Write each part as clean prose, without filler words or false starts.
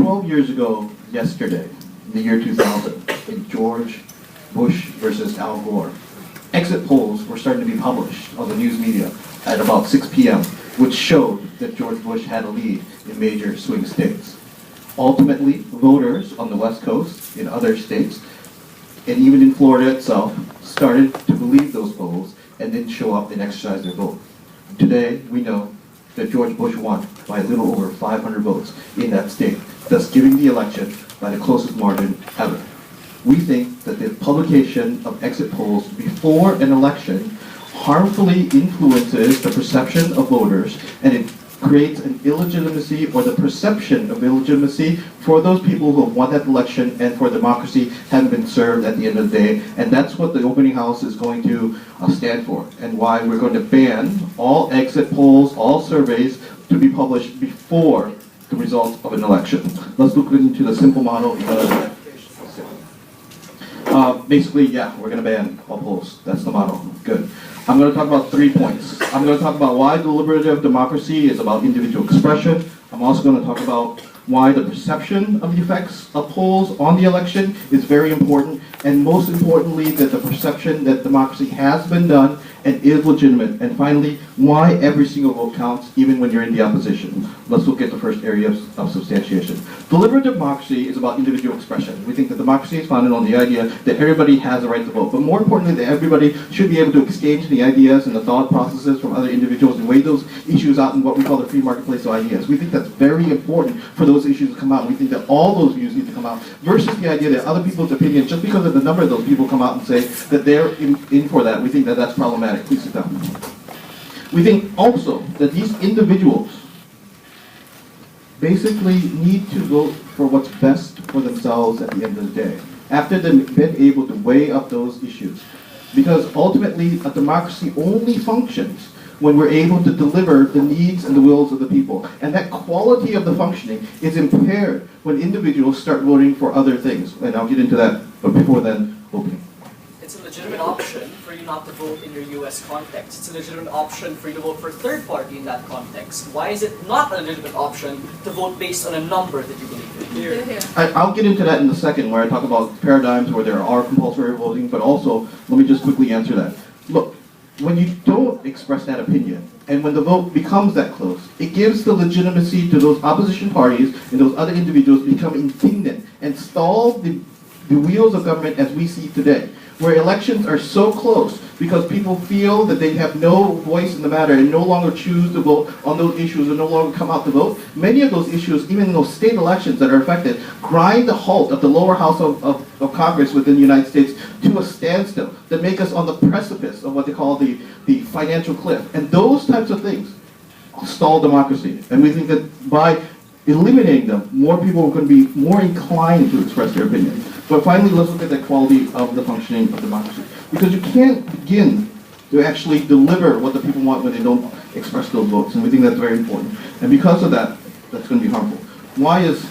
12 years ago yesterday, in the year 2000, in George Bush versus Al Gore, exit polls were starting to be published on the news media at about 6 p.m., which showed that George Bush had a lead in major swing states. Ultimately, voters on the West Coast, in other states, and even in Florida itself, started to believe those polls and didn't show up and exercise their vote. Today, we know that George Bush won by a little over 500 votes in that state, thus giving the election by the closest margin ever. We think that the publication of exit polls before an election harmfully influences the perception of voters, and it creates an illegitimacy or the perception of illegitimacy for those people who have won that election and for democracy having been served at the end of the day. And that's what the opening house is going to stand for, and why we're going to ban all exit polls, all surveys to be published before the results of an election. Let's look into the simple model. Basically, yeah, we're going to ban all polls. That's the model. Good. I'm going to talk about 3 points. I'm going to talk about why deliberative democracy is about individual expression. I'm also going to talk about why the perception of the effects of polls on the election is very important, and most importantly, that the perception that democracy has been done and is legitimate. And finally, why every single vote counts, even when you're in the opposition. Let's look at the first area of substantiation. Deliberative democracy is about individual expression. We think that democracy is founded on the idea that everybody has a right to vote, but more importantly, that everybody should be able to exchange the ideas and the thought processes from other individuals and weigh those issues out in what we call the free marketplace of ideas. We think that's very important for those issues to come out. We think that all those views need to come out, versus the idea that other people's opinions, just because of the number of those people come out and say that they're in for that, we think that that's problematic. Please sit down. We think also that these individuals basically need to vote for what's best for themselves at the end of the day, after they've been able to weigh up those issues. Because ultimately, a democracy only functions when we're able to deliver the needs and the wills of the people. And that quality of the functioning is impaired when individuals start voting for other things. And I'll get into that, but before then, opening. It's a legitimate option for you not to vote in your US context. It's a legitimate option for you to vote for a third party in that context. Why is it not a legitimate option to vote based on a number that you believe in? I'll get into that in a second, where I talk about paradigms where there are compulsory voting, but also, let me just quickly answer that. Look, when you don't express that opinion, and when the vote becomes that close, it gives the legitimacy to those opposition parties and those other individuals to become indignant and stall the wheels of government as we see today, where elections are so close because people feel that they have no voice in the matter and no longer choose to vote on those issues and no longer come out to vote. Many of those issues, even in those state elections that are affected, grind the halt of the lower house of Congress within the United States to a standstill, that make us on the precipice of what they call the financial cliff. And those types of things stall democracy. And we think that by eliminating them, more people are going to be more inclined to express their opinion. But finally, let's look at the quality of the functioning of democracy. Because you can't begin to actually deliver what the people want when they don't express those votes. And we think that's very important. And because of that, that's going to be harmful. Why is...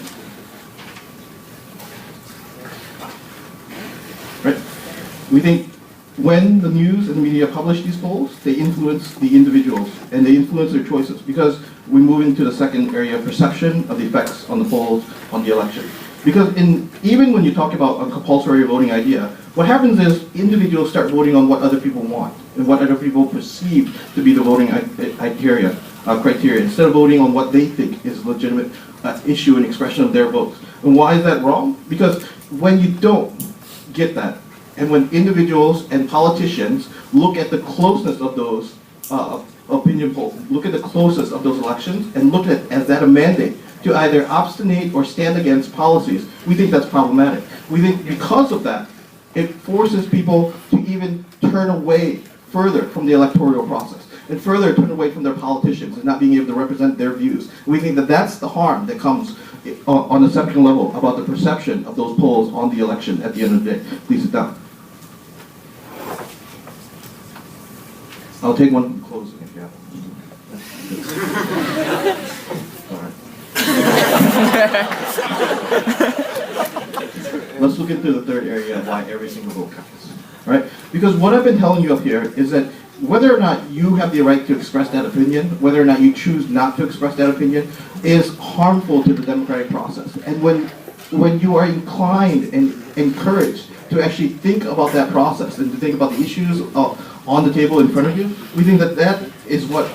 Right? We think when the news and the media publish these polls, they influence the individuals and they influence their choices, because we move into the second area, perception of the effects on the polls on the election. Because even when you talk about a compulsory voting idea, what happens is individuals start voting on what other people want and what other people perceive to be the voting criteria, instead of voting on what they think is a legitimate issue and expression of their votes. And why is that wrong? Because when you don't get that, and when individuals and politicians look at the closeness of those opinion polls, look at the closeness of those elections, and look at as that a mandate to either obstinate or stand against policies, we think that's problematic. We think because of that, it forces people to even turn away further from the electoral process and further turn away from their politicians and not being able to represent their views. We think that that's the harm that comes on a second level about the perception of those polls on the election at the end of the day. Please sit down. I'll take one closing if you have. All right. Let's look into the third area of why every single vote counts. Right? Because what I've been telling you up here is that whether or not you have the right to express that opinion, whether or not you choose not to express that opinion, is harmful to the democratic process. And when you are inclined and encouraged to actually think about that process and to think about the issues on the table in front of you, we think that that is what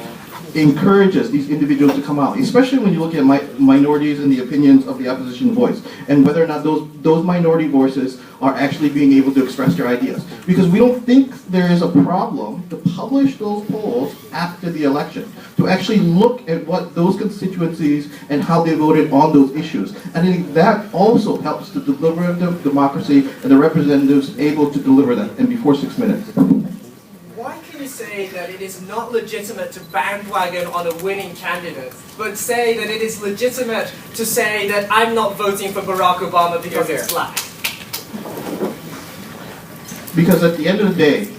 encourages these individuals to come out, especially when you look at minorities and the opinions of the opposition voice, and whether or not those minority voices are actually being able to express their ideas. Because we don't think there is a problem to publish those polls after the election, to actually look at what those constituencies and how they voted on those issues. And I think that also helps to deliver the democracy and the representatives able to deliver that in before 6 minutes. Why can you say that it is not legitimate to bandwagon on a winning candidate, but say that it is legitimate to say that I'm not voting for Barack Obama because it's black? Because at the end of the day,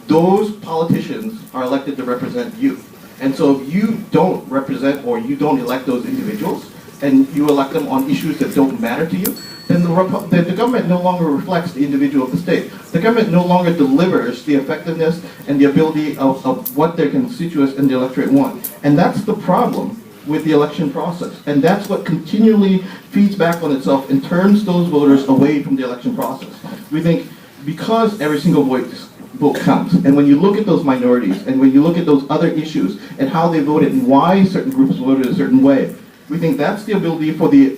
those politicians are elected to represent you. And so if you don't represent or you don't elect those individuals, and you elect them on issues that don't matter to you, then the government no longer reflects the individual of the state. The government no longer delivers the effectiveness and the ability of what their constituents and the electorate want. And that's the problem with the election process. And that's what continually feeds back on itself and turns those voters away from the election process. We think because every single vote counts, and when you look at those minorities, and when you look at those other issues, and how they voted, and why certain groups voted a certain way, we think that's the ability for the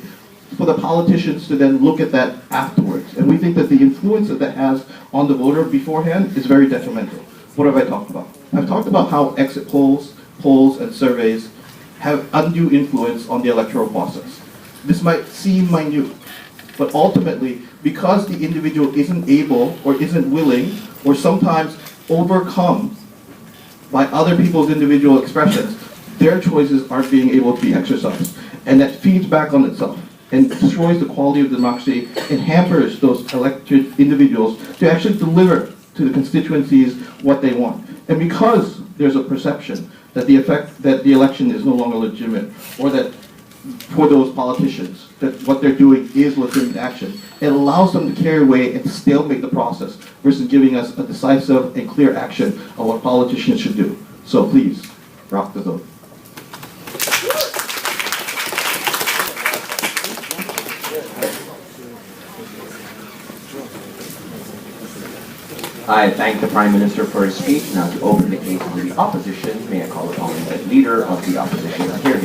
politicians to then look at that afterwards. And we think that the influence that that has on the voter beforehand is very detrimental. What have I talked about? I've talked about how exit polls, and surveys have undue influence on the electoral process. This might seem minute, but ultimately, because the individual isn't able or isn't willing or sometimes overcome by other people's individual expressions, their choices aren't being able to be exercised. And that feeds back on itself and destroys the quality of democracy and hampers those elected individuals to actually deliver to the constituencies what they want. And because there's a perception that the election is no longer legitimate, or that for those politicians, that what they're doing is legitimate action, it allows them to carry away and stalemate the process versus giving us a decisive and clear action of what politicians should do. So please, rock the vote. I thank the Prime Minister for his speech. Now to open the case for the opposition, may I call upon the Leader of the Opposition. Here.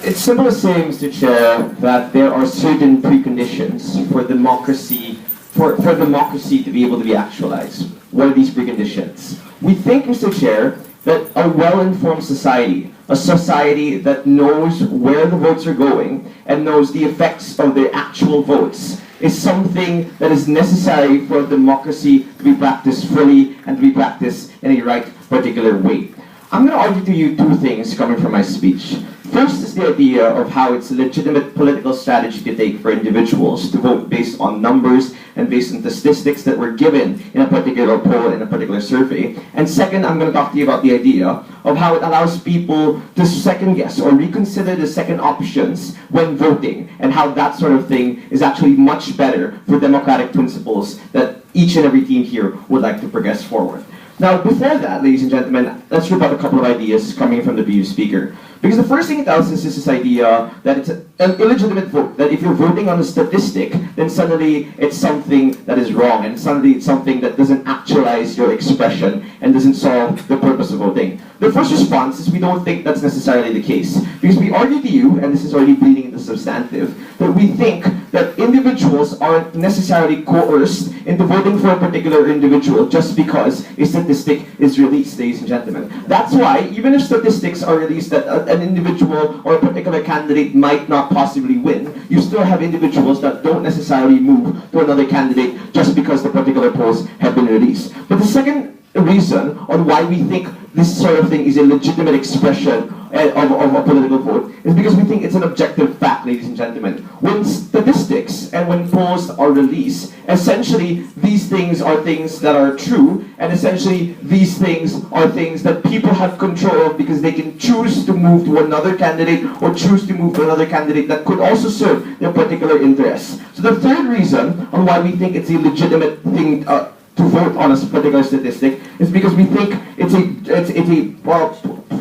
It's simple to say, Mr. Chair, that there are certain preconditions for democracy, for democracy to be able to be actualized. What are these preconditions? We think, Mr. Chair, that a well-informed society, a society that knows where the votes are going and knows the effects of their actual votes, is something that is necessary for democracy to be practiced fully and to be practiced in a right particular way. I'm going to argue to you two things coming from my speech. First is the idea of how it's a legitimate political strategy to take for individuals to vote based on numbers and based on statistics that were given in a particular poll, in a particular survey. And second, I'm going to talk to you about the idea of how it allows people to second guess or reconsider the second options when voting, and how that sort of thing is actually much better for democratic principles that each and every team here would like to progress forward. Now, before that, ladies and gentlemen, let's rip out a couple of ideas coming from the previous speaker. Because the first thing it tells us is this idea that it's an illegitimate vote, that if you're voting on a statistic, then suddenly it's something that is wrong, and suddenly it's something that doesn't actualize your expression and doesn't solve the purpose of voting. The first response is we don't think that's necessarily the case. Because we argue to you, and this is already bleeding into substantive, that we think that individuals aren't necessarily coerced into voting for a particular individual just because a statistic is released, ladies and gentlemen. That's why, even if statistics are released that an individual or a particular candidate might not possibly win, you still have individuals that don't necessarily move to another candidate just because the particular polls have been released. But the second reason on why we think this sort of thing is a legitimate expression of a political vote is because we think it's an objective fact, ladies and gentlemen. When statistics and when polls are released, essentially these things are things that are true, and essentially these things are things that people have control of because they can choose to move to another candidate or choose to move to another candidate that could also serve their particular interests. So the third reason on why we think it's a legitimate thing to vote on a particular statistic is because we think it's a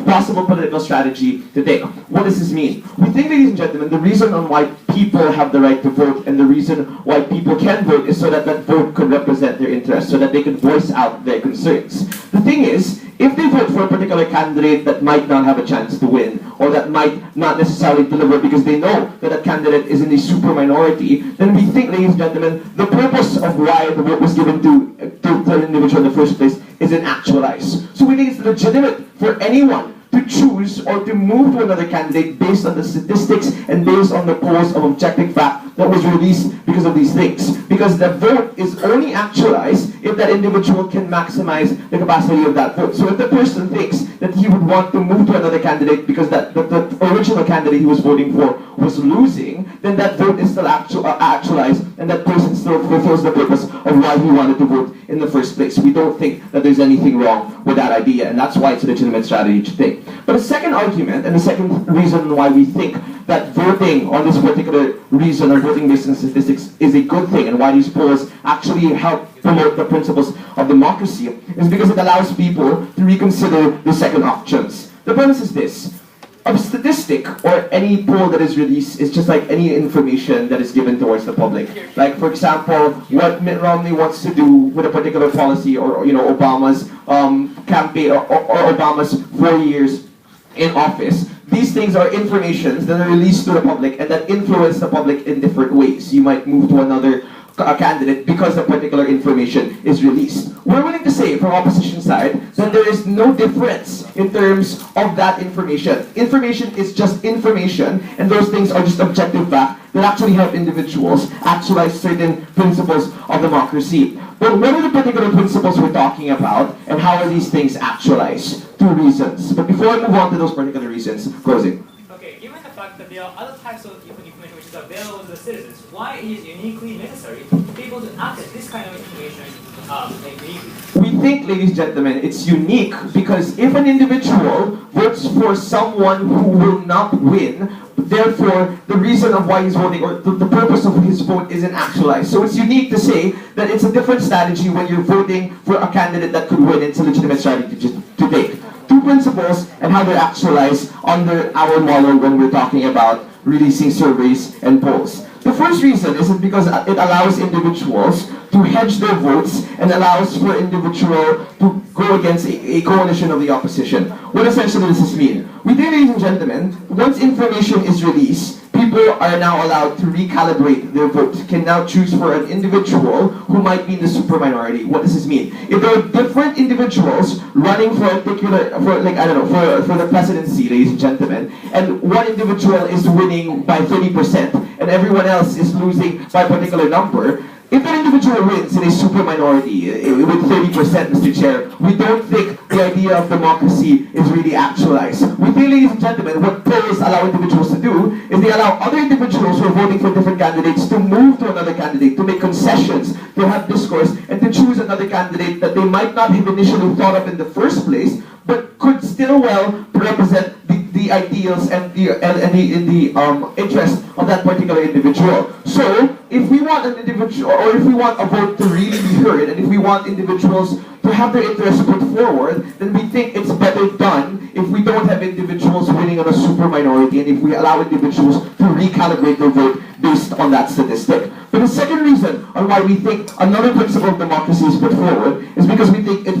possible political strategy to take. What does this mean? We think, ladies and gentlemen, the reason on why people have the right to vote and the reason why people can vote is so that that vote could represent their interests, so that they could voice out their concerns. The thing is, if they vote for a particular candidate that might not have a chance to win, or that might not necessarily deliver because they know that that candidate is in the super minority, then we think, ladies and gentlemen, the purpose of why the vote was given to an individual in the first place isn't actualized. So we think it's legitimate for anyone to choose or to move to another candidate based on the statistics and based on the polls of objective fact that was released because of these things. Because the vote is only actualized if that individual can maximize the capacity of that vote. So if the person thinks that he would want to move to another candidate because the original candidate he was voting for was losing, then that vote is still actualized, and that person still fulfills the purpose of why he wanted to vote in the first place. We don't think that there's anything wrong with that idea, and that's why it's a legitimate strategy to take. But the second argument, and the second reason why we think that voting on this particular reason or voting based on statistics is a good thing, and why these polls actually help promote the principles of democracy, is because it allows people to reconsider the second options. The premise is this: a statistic or any poll that is released is just like any information that is given towards the public. Like, for example, what Mitt Romney wants to do with a particular policy, or Obama's campaign, or Obama's 4 years in office. These things are informations that are released to the public and that influence the public in different ways. You might move to another candidate because a particular information is released. We're willing to say from opposition side that there is no difference in terms of that information. Information is just information, and those things are just objective fact that actually help individuals actualize certain principles of democracy. But what are the particular principles we're talking about, and how are these things actualized? Two reasons. But before I move on to those particular reasons, closing. Okay, given the fact that there are other types of information which is available to the citizens, why is it uniquely necessary to be able to access this kind of information uniquely? We think, ladies and gentlemen, it's unique because if an individual votes for someone who will not win, therefore the reason of why he's voting, or the purpose of his vote, isn't actualized. So it's unique to say that it's a different strategy when you're voting for a candidate that could win. It's a legitimate strategy to take. Two principles and how they're actualized under our model when we're talking about releasing surveys and polls. The first reason is because it allows individuals to hedge their votes and allows for individual to go against a coalition of the opposition. What essentially does this mean? We think, ladies and gentlemen, once information is released, people are now allowed to recalibrate their vote, can now choose for an individual who might be in the super minority. What does this mean? If there are different individuals running for a particular, for the presidency, ladies and gentlemen, and one individual is winning by 30% and everyone else is losing by a particular number, if an individual wins in a super minority with 30%, Mr. Chair, we don't think the idea of democracy is really actualized. We think, ladies and gentlemen, what polls allow individuals to do is they allow other individuals who are voting for different candidates to move to another candidate, to make concessions, to have discourse, and to choose another candidate that they might not have initially thought of in the first place, but could still well represent the ideals and the interest of that particular individual. So, if we want an individual, or if we want a vote to really be heard, and if we want individuals to have their interests put forward, then we think it's better done if we don't have individuals winning on a super minority, and if we allow individuals to recalibrate their vote based on that statistic. But the second reason on why we think another principle of democracy is put forward is because we think it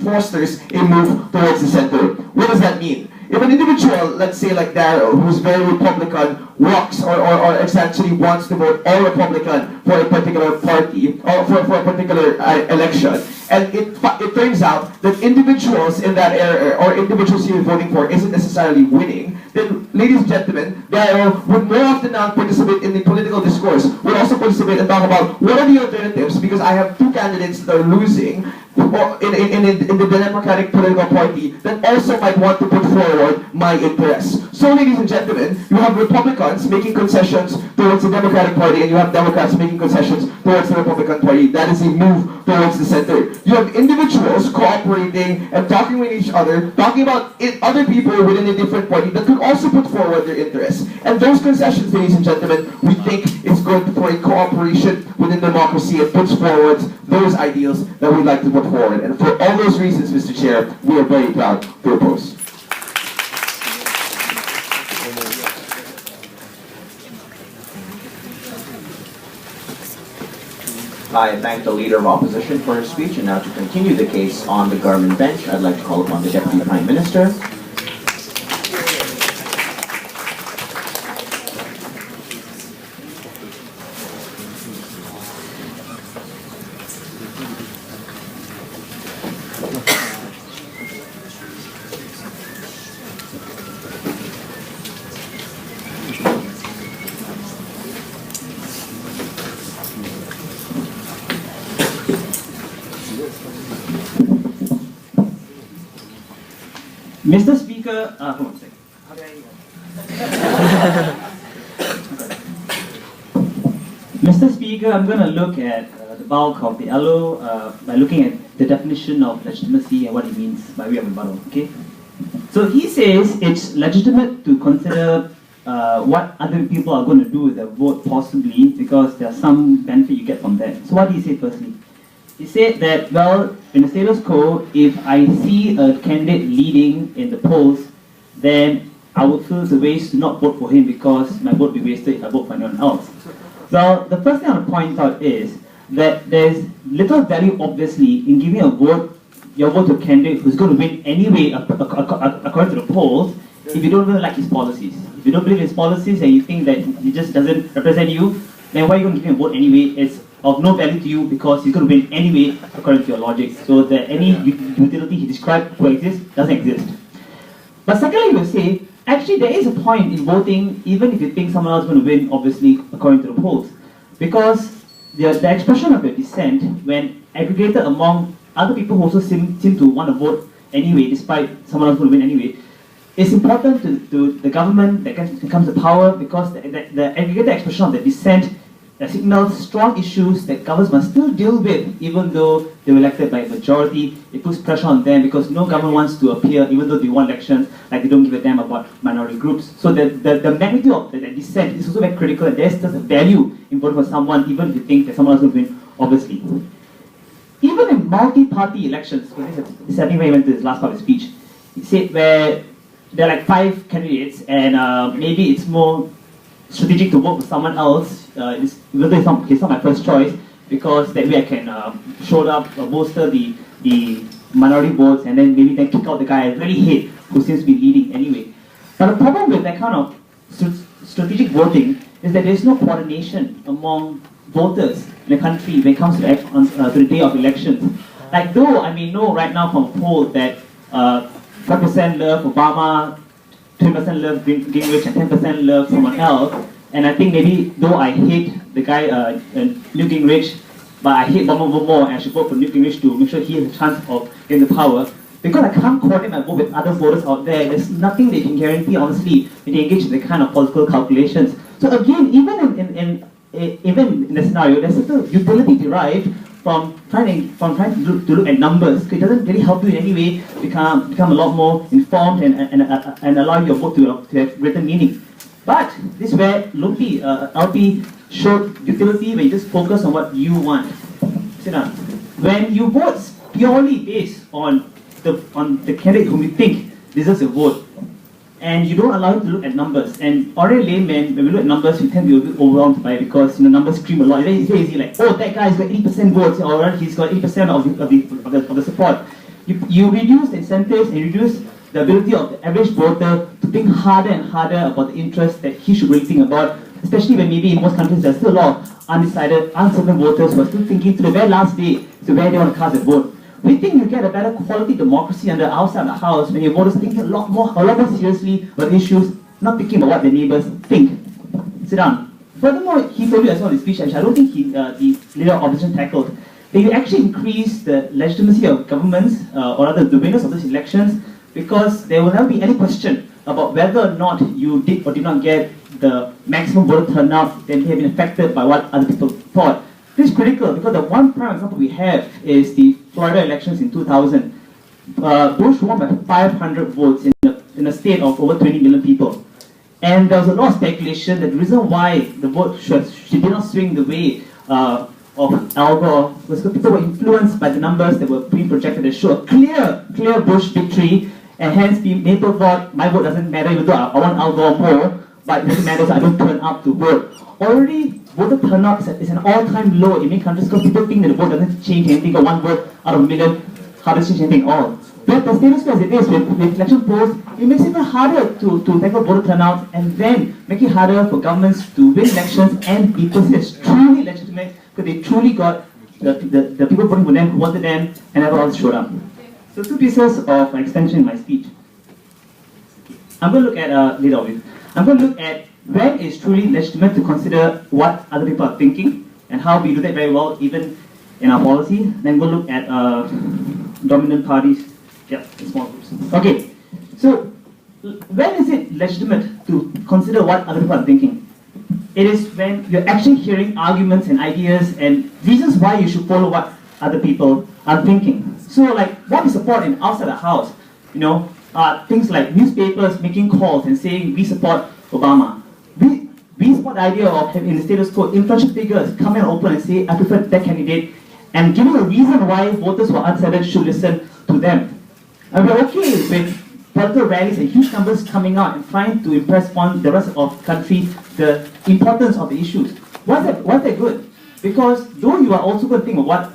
fosters a move towards the center. What does that mean? If an individual, let's say like Daryl, who's very Republican, walks or essentially wants to vote all Republican for a particular party, or for a particular election, And it turns out that individuals in that area, or individuals you're voting for, isn't necessarily winning, then, ladies and gentlemen, they would more often now participate in the political discourse, would also participate and talk about what are the alternatives, because I have two candidates that are losing in the Democratic political party that also might want to put forward my interests. So, ladies and gentlemen, you have Republicans making concessions towards the Democratic Party, and you have Democrats making concessions towards the Republican Party. That is a move towards the center. You have individuals cooperating and talking with each other, talking about other people within a different party that could also put forward their interests. And those concessions, ladies and gentlemen, we think is good for a cooperation within democracy. It puts forward those ideals that we'd like to put forward. And for all those reasons, Mr. Chair, we are very proud to oppose. I thank the Leader of Opposition for her speech, and now to continue the case on the government bench, I'd like to call upon the Deputy Prime Minister. Mr. Speaker, hold on a second. How do I Mr. Speaker, I'm going to look at the bulk of the LO by looking at the definition of legitimacy and what it means by way of rebuttal. Okay? So he says it's legitimate to consider what other people are going to do with their vote, possibly because there's some benefit you get from that. So what did he say firstly? He said that, well, in the status quo, if I see a candidate leading in the polls, then I would feel it's a waste to not vote for him because my vote will be wasted if I vote for anyone else. Well, the first thing I want to point out is that there's little value, obviously, in giving your vote to a candidate who's going to win anyway according to the polls if you don't really like his policies. If you don't believe in his policies and you think that he just doesn't represent you, then why are you going to give him a vote anyway? It's of no value to you because he's going to win anyway according to your logic. So that any utility he described coexist doesn't exist. But secondly, we'll say, actually there is a point in voting even if you think someone else is going to win, obviously, according to the polls. Because the expression of your dissent, when aggregated among other people who also seem to want to vote anyway, despite someone else going to win anyway, is important to the government that comes to power because the aggregated expression of the dissent signals strong issues that governments must still deal with even though they were elected by a majority. It puts pressure on them because no government wants to appear even though they won elections like they don't give a damn about minority groups. So the magnitude of the dissent is also very critical, and there's just a value in voting for someone even if you think that someone else will win, obviously. Even in multi-party elections, this I think when he went to his last part of his speech, he said where there are like 5 candidates and maybe it's more strategic to vote for someone else, even though he's not my first choice, because that way I can show up, bolster the minority votes, and then maybe then kick out the guy I really hate who seems to be leading anyway. But the problem with that kind of strategic voting is that there's no coordination among voters in the country when it comes to the day of elections. Like though I may know right now from a poll that 5% love Obama, 20% love Gingrich, and 10% love someone else. And I think maybe though I hate the guy Newt Gingrich, but I hate Obama more, and I should vote for Newt Gingrich to make sure he has a chance of getting the power. Because I can't coordinate my vote with other voters out there, there's nothing they can guarantee, honestly, when they engage in the kind of political calculations. So again, even in the scenario, there's still utility derived from trying to look at numbers. It doesn't really help you in any way become a lot more informed and allow your vote to have greater meaning. But this is where LP showed utility when you just focus on what you want. When you vote purely based on the candidate whom you think deserves a vote, and you don't allow him to look at numbers. And ordinary laymen, when we look at numbers, we tend to be a bit overwhelmed by it because numbers scream a lot. It's very easy, like, oh, that guy's got 80% votes, or he's got 80% of the support. You reduce the incentives and reduce the ability of the average voter to think harder and harder about the interests that he should really think about, especially when maybe in most countries there's still a lot of undecided, uncertain voters who are still thinking to the very last day to where they want to cast their vote. We think you get a better quality democracy under outside the house when your voters think a lot more seriously about issues, not thinking about what their neighbors think. Sit down. Furthermore, he told you as well in his speech, which I don't think the leader of opposition tackled, that you actually increase the legitimacy of governments, or rather the winners of these elections, because there will never be any question about whether or not you did or did not get the maximum voter turnout, then they have been affected by what other people thought. This is critical because the one prime example we have is the Florida elections in 2000. Bush won by 500 votes in a state of over 20 million people. And there was a lot of speculation that the reason why the vote she did not swing the way of Al Gore was because people were influenced by the numbers that were being projected that show a clear Bush victory, and hence people thought my vote doesn't matter even though I want Al Gore more, but it doesn't matter so I don't turn up to vote. Already, voter turnout is an all-time low in many countries because people think that the vote doesn't change anything, or one vote out of a million, how does it change anything at all? But the status quo as it is with election polls, it makes it even harder to tackle voter turnout and then make it harder for governments to win elections and be perceived as truly legitimate because they truly got the people voting for them who wanted them and never else showed up. So 2 pieces of extension in my speech. I'm going to look at later on. I'm going to look at when it's truly legitimate to consider what other people are thinking and how we do that very well even in our policy. Then we'll look at dominant parties. Yeah, small groups. Okay, so when is it legitimate to consider what other people are thinking? It is when you're actually hearing arguments and ideas and reasons why you should follow what other people are thinking. So like what we support in outside the house, things like newspapers making calls and saying we support Obama. We support the idea of having the status quo influential figures come and open and say I prefer that candidate and giving a reason why voters who are unsettled should listen to them. And we're okay with political rallies and huge numbers coming out and trying to impress upon the rest of the country the importance of the issues. Why is that good? Because though you are also going to think of what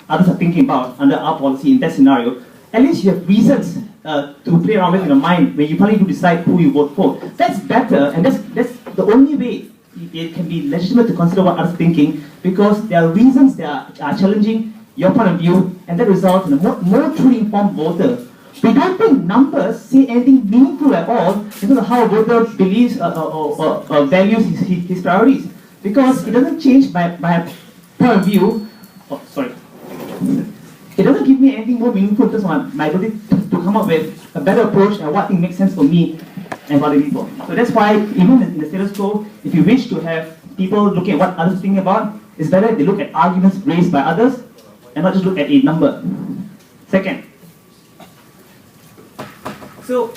others are thinking about under our policy in that scenario, at least you have reasons to play around with in your mind when you finally do decide who you vote for. That's better, and that's the only way it can be legitimate to consider what others are thinking, because there are reasons that are challenging your point of view, and that results in a more truly informed voter. We don't think numbers say anything meaningful at all in terms of how a voter believes or values his priorities, because it doesn't change my point of view. Oh, sorry. It doesn't give me anything more meaningful in terms of my ability to come up with a better approach and what thing makes sense for me and for other people. So that's why even in the status quo, if you wish to have people looking at what others think about, it's better if they look at arguments raised by others and not just look at a number. Second, so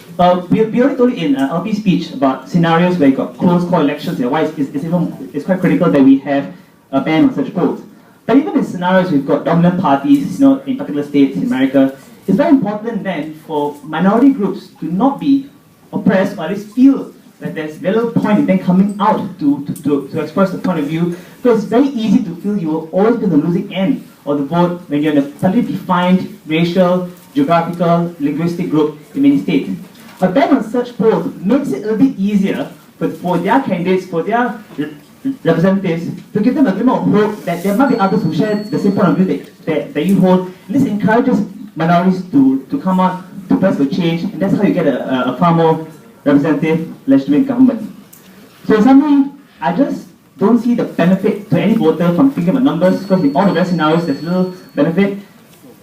we already told you in LP's speech about scenarios where you got close call elections and why it's quite critical that we have a ban on such polls. But even in scenarios we've got dominant parties, in particular states in America, it's very important then for minority groups to not be oppressed or at least feel that there's very little point in them coming out to express the point of view, because it's very easy to feel you will always be on the losing end of the vote when you're in a slightly defined racial, geographical, linguistic group in many states. A ban on such polls makes it a little bit easier for their candidates, for their representatives, to give them a glimmer of hope that there might be others who share the same point of view that you hold. This encourages minorities to come out to press for change, and that's how you get a far more representative, legitimate government. So in summary, I just don't see the benefit to any voter from thinking about numbers, because in all the rest scenarios there's little benefit,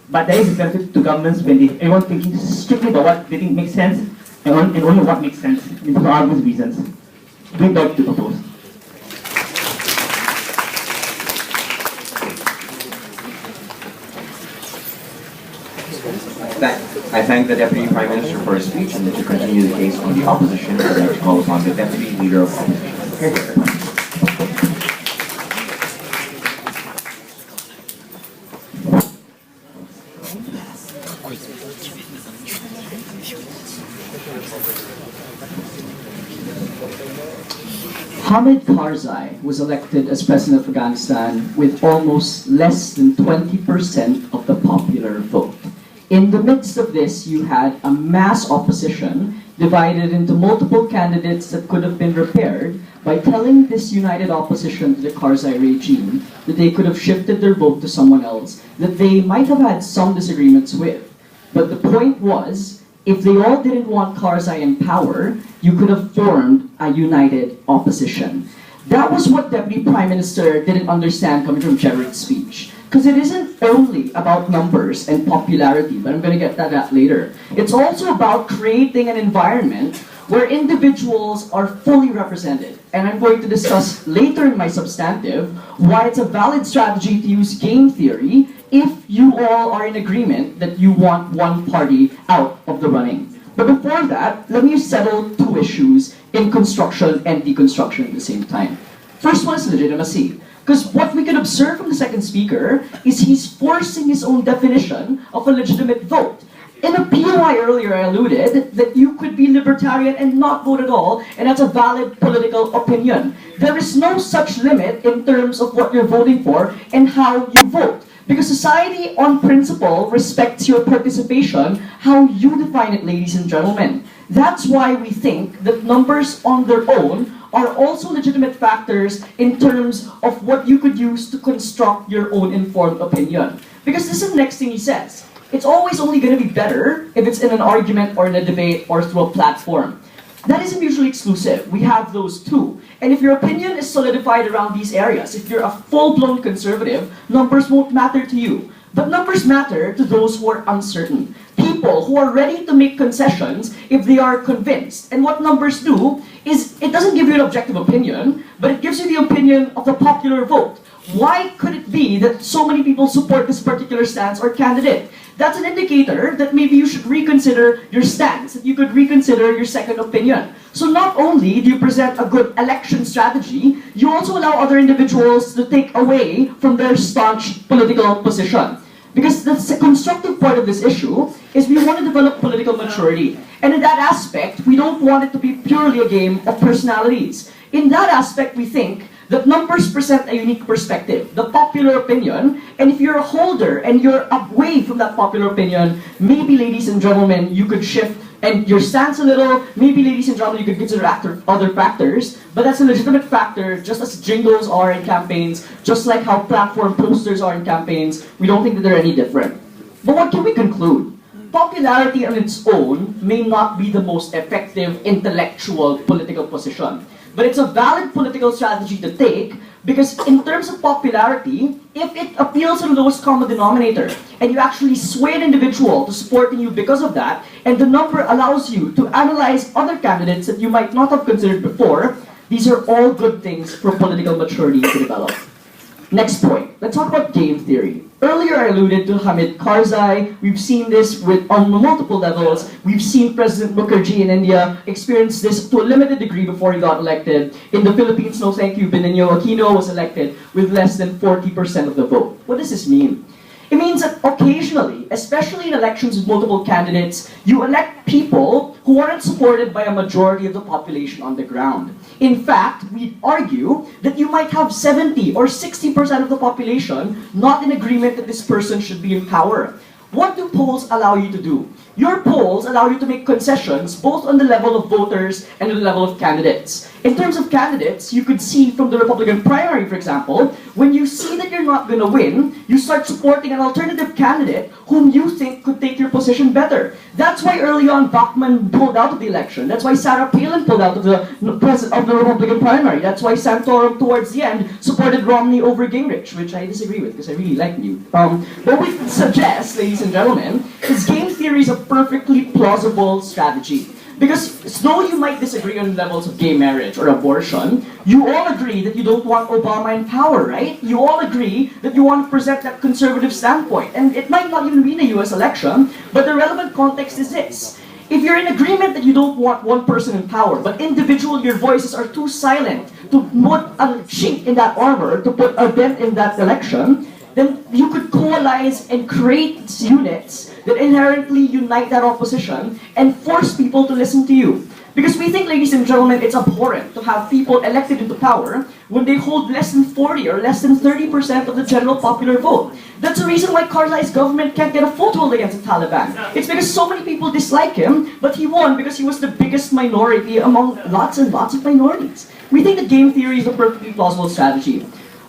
but there is a benefit to governments when everyone thinking strictly about what they think makes sense and only what makes sense in terms of arguments and reasons. Bring back to propose. I thank the Deputy Prime Minister for his speech, and to continue the case on the opposition, I'd like to call upon the Deputy Leader of Opposition. Hamid Karzai was elected as president of Afghanistan with almost less than 20% of the popular vote. In the midst of this, you had a mass opposition divided into multiple candidates that could have been repaired by telling this united opposition to the Karzai regime that they could have shifted their vote to someone else that they might have had some disagreements with. But the point was, if they all didn't want Karzai in power, you could have formed a united opposition. That was what Deputy Prime Minister didn't understand coming from Gerard's speech. Because it isn't only about numbers and popularity, but I'm going to get to that later. It's also about creating an environment where individuals are fully represented. And I'm going to discuss later in my substantive why it's a valid strategy to use game theory if you all are in agreement that you want one party out of the running. But before that, let me settle two issues in construction and deconstruction at the same time. First one is legitimacy. Because what we can observe from the second speaker is he's forcing his own definition of a legitimate vote. In a POI earlier, I alluded that you could be libertarian and not vote at all, and that's a valid political opinion. There is no such limit in terms of what you're voting for and how you vote. Because society, on principle, respects your participation, how you define it, ladies and gentlemen. That's why we think that numbers on their own are also legitimate factors in terms of what you could use to construct your own informed opinion. Because this is the next thing he says. It's always only going to be better if it's in an argument or in a debate or through a platform. That isn't mutually exclusive. We have those too. And if your opinion is solidified around these areas, if you're a full-blown conservative, numbers won't matter to you. But numbers matter to those who are uncertain. People who are ready to make concessions if they are convinced. And what numbers do is, it doesn't give you an objective opinion, but it gives you the opinion of the popular vote. Why could it be that so many people support this particular stance or candidate? That's an indicator that maybe you should reconsider your stance, that you could reconsider your second opinion. So not only do you present a good election strategy, you also allow other individuals to take away from their staunch political position. Because the constructive part of this issue is we want to develop political maturity. And in that aspect, we don't want it to be purely a game of personalities. In that aspect, we think that numbers present a unique perspective, the popular opinion, and if you're a holder and you're away from that popular opinion, maybe, ladies and gentlemen, you could shift and your stance a little, maybe, ladies and gentlemen, you could consider other factors, but that's a legitimate factor, just as jingles are in campaigns, just like how platform posters are in campaigns. We don't think that they're any different. But what can we conclude? Popularity on its own may not be the most effective intellectual political position. But it's a valid political strategy to take because in terms of popularity, if it appeals to the lowest common denominator and you actually sway an individual to supporting you because of that, and the number allows you to analyze other candidates that you might not have considered before, these are all good things for political maturity to develop. Next point, let's talk about game theory. Earlier I alluded to Hamid Karzai. We've seen this on multiple levels. We've seen President Mukherjee in India experience this to a limited degree before he got elected. In the Philippines, no thank you, Benigno Aquino was elected with less than 40% of the vote. What does this mean? It means that occasionally, especially in elections with multiple candidates, you elect people who aren't supported by a majority of the population on the ground. In fact, we'd argue that you might have 70 or 60% of the population not in agreement that this person should be in power. What do polls allow you to do? Your polls allow you to make concessions both on the level of voters and on the level of candidates. In terms of candidates, you could see from the Republican primary, for example, when you see that you're not going to win, you start supporting an alternative candidate whom you think could take your position better. That's why early on Bachmann pulled out of the election. That's why Sarah Palin pulled out of the Republican primary. That's why Santorum towards the end supported Romney over Gingrich, which I disagree with because I really like Newt. What we suggest, ladies and gentlemen, is game theory is a perfectly plausible strategy. Because though you might disagree on levels of gay marriage or abortion, you all agree that you don't want Obama in power, right? You all agree that you want to present that conservative standpoint. And it might not even be in the US election, but the relevant context is this. If you're in agreement that you don't want one person in power, but individually your voices are too silent to put a chink in that armor, to put a dent in that election, then you could coalesce and create units that inherently unite that opposition and force people to listen to you. Because we think, ladies and gentlemen, it's abhorrent to have people elected into power when they hold less than 40 or less than 30% of the general popular vote. That's the reason why Karzai's government can't get a foothold against the Taliban. It's because so many people dislike him, but he won because he was the biggest minority among lots and lots of minorities. We think that game theory is a perfectly plausible strategy.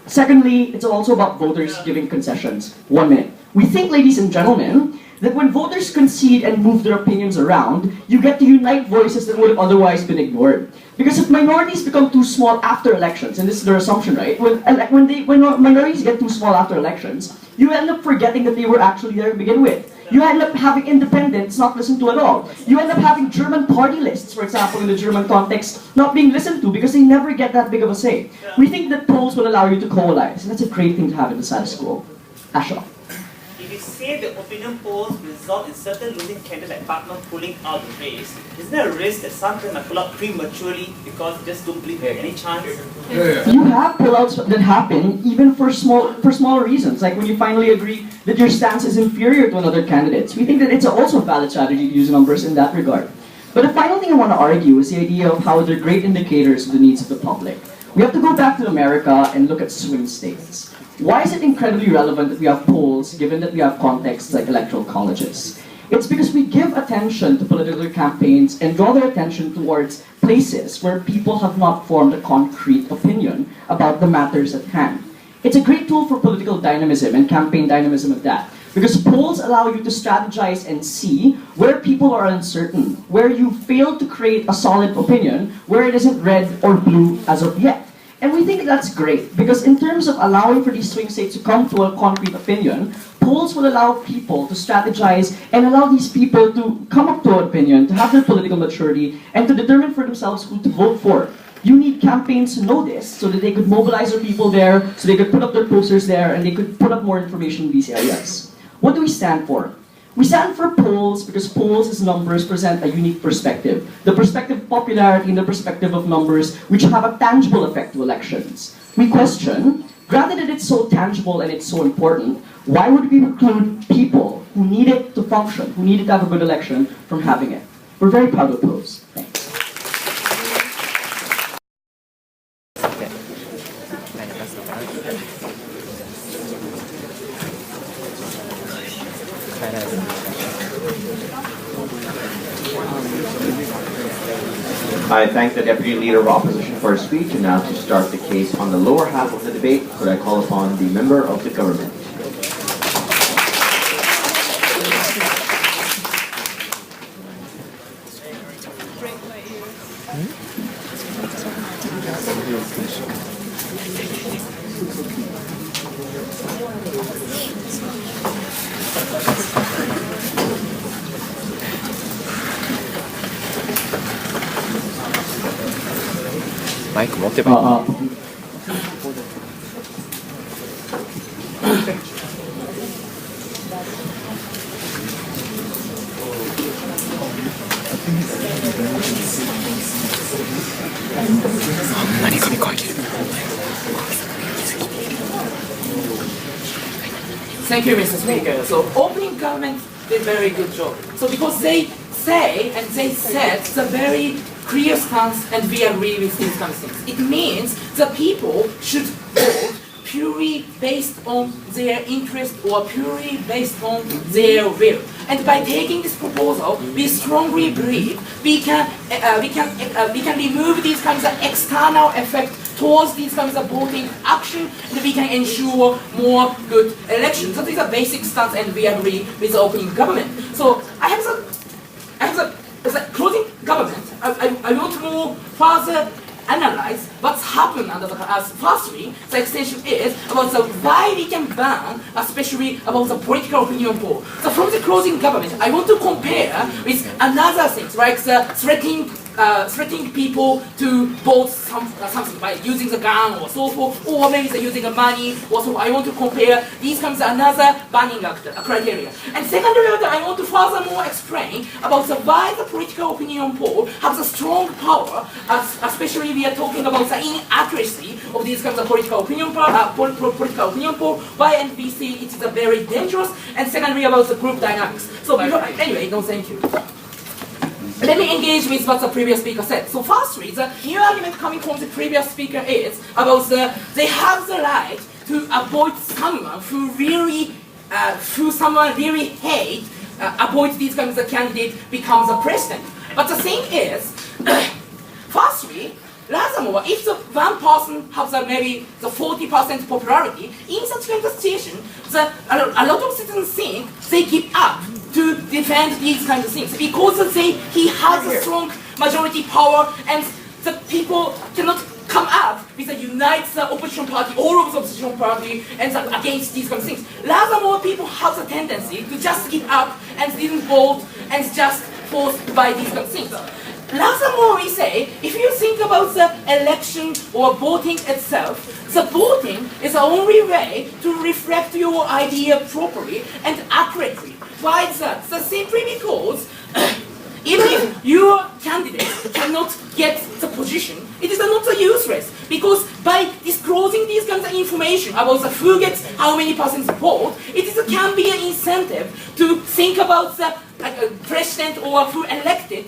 Secondly, it's also about voters giving concessions. 1 minute. We think, ladies and gentlemen, that when voters concede and move their opinions around, you get to unite voices that would have otherwise been ignored. Because if minorities become too small after elections, and this is their assumption, right? When minorities get too small after elections, you end up forgetting that they were actually there to begin with. You end up having independents not listened to at all. You end up having German party lists, for example, in the German context, not being listened to because they never get that big of a say. We think that polls will allow you to coalesce, and that's a great thing to have in the status quo. Asha. If you say the opinion polls result in certain losing candidates like partner pulling out the race, is there a risk that some can pull out prematurely because they just don't believe they have any chance? You have pullouts that happen even for smaller reasons, like when you finally agree that your stance is inferior to another candidate. We think that it's also a valid strategy to use numbers in that regard. But the final thing I want to argue is the idea of how they're great indicators of the needs of the public. We have to go back to America and look at swing states. Why is it incredibly relevant that we have polls, given that we have contexts like electoral colleges? It's because we give attention to political campaigns and draw their attention towards places where people have not formed a concrete opinion about the matters at hand. It's a great tool for political dynamism and campaign dynamism at that, because polls allow you to strategize and see where people are uncertain, where you failed to create a solid opinion, where it isn't red or blue as of yet. And we think that's great, because in terms of allowing for these swing states to come to a concrete opinion, polls will allow people to strategize and allow these people to come up to an opinion, to have their political maturity, and to determine for themselves who to vote for. You need campaigns to know this, so that they could mobilize their people there, so they could put up their posters there, and they could put up more information in these areas. What do we stand for? We stand for polls because polls as numbers present a unique perspective. The perspective of popularity and the perspective of numbers, which have a tangible effect to elections. We question, granted that it's so tangible and it's so important, why would we preclude people who need it to function, who need it to have a good election, from having it? We're very proud of those. Thanks. I thank the Deputy Leader of Opposition for his speech, and now to start the case on the lower half of the debate, could I call upon the Member of the Government. Thank you, Mr. Speaker. So opening government did a very good job. So because they say and they said the very clear stance, and we agree with these kind of things. It means the people should vote purely based on their interest or purely based on their will. And by taking this proposal, we strongly believe we can remove these kinds of external effect towards these kinds of voting action, and we can ensure more good elections. So these are basic stance, and we agree with the opening government. So I have the closing government. I want to more further analyze what's happened under the firstly, the extension is about the why we can ban, especially about the political opinion poll. So from the closing government, I want to compare with another things, like the threatening people to vote something by using the gun or so forth, or maybe they're using the money or so. I want to compare these comes another banning criteria. And secondly, I want to furthermore explain about the why the political opinion poll has a strong power, especially we are talking about the inaccuracy of these kinds of political opinion poll, why NBC it is a very dangerous, and secondly about the group dynamics. So anyway, no thank you. Let me engage with what the previous speaker said. So firstly, the new argument coming from the previous speaker is about they have the right to avoid someone who really hate, avoid these kinds of candidate becomes a president. But the thing is, firstly, Furthermore, if the one person has maybe the 40% popularity, in such kind of situation, a lot of citizens think they give up to defend these kinds of things because he has a strong majority power and the people cannot come up with a united opposition party, all of the opposition party, and against these kind of things. Furthermore, people have the tendency to just give up and didn't vote and just forced by these kind of things. Furthermore, we say, if you think about the election or voting itself, the voting is the only way to reflect your idea properly and accurately. Why is that? So simply because even if your candidate cannot get the position, it is not useless because by disclosing these kinds of information about who gets how many percent support, can be an incentive to think about the president or who elected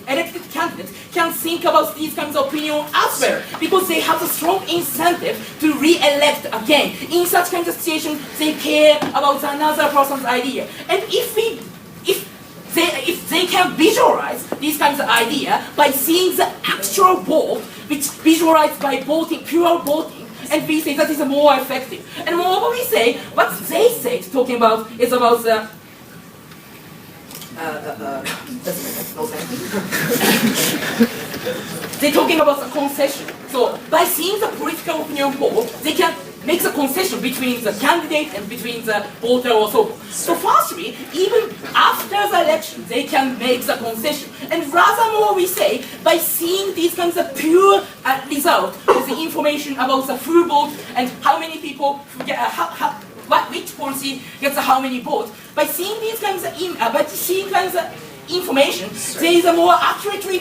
candidate can think about these kinds of opinion as well because they have a strong incentive to re-elect again. In such kind of situation, they care about another person's idea. And if they can visualize these kinds of idea by seeing the actual vote, which visualized by voting, pure voting, and we say that is more effective. And moreover, we say what they say talking about is about the they're talking about the concession. So by seeing the political opinion poll, they can make the concession between the candidate and between the voter or so forth. So firstly, even after the election, they can make the concession. And furthermore, we say, by seeing these kinds of pure result of the information about the full vote and how many people get, which policy gets how many votes, by seeing these kinds of information, there is a more accurately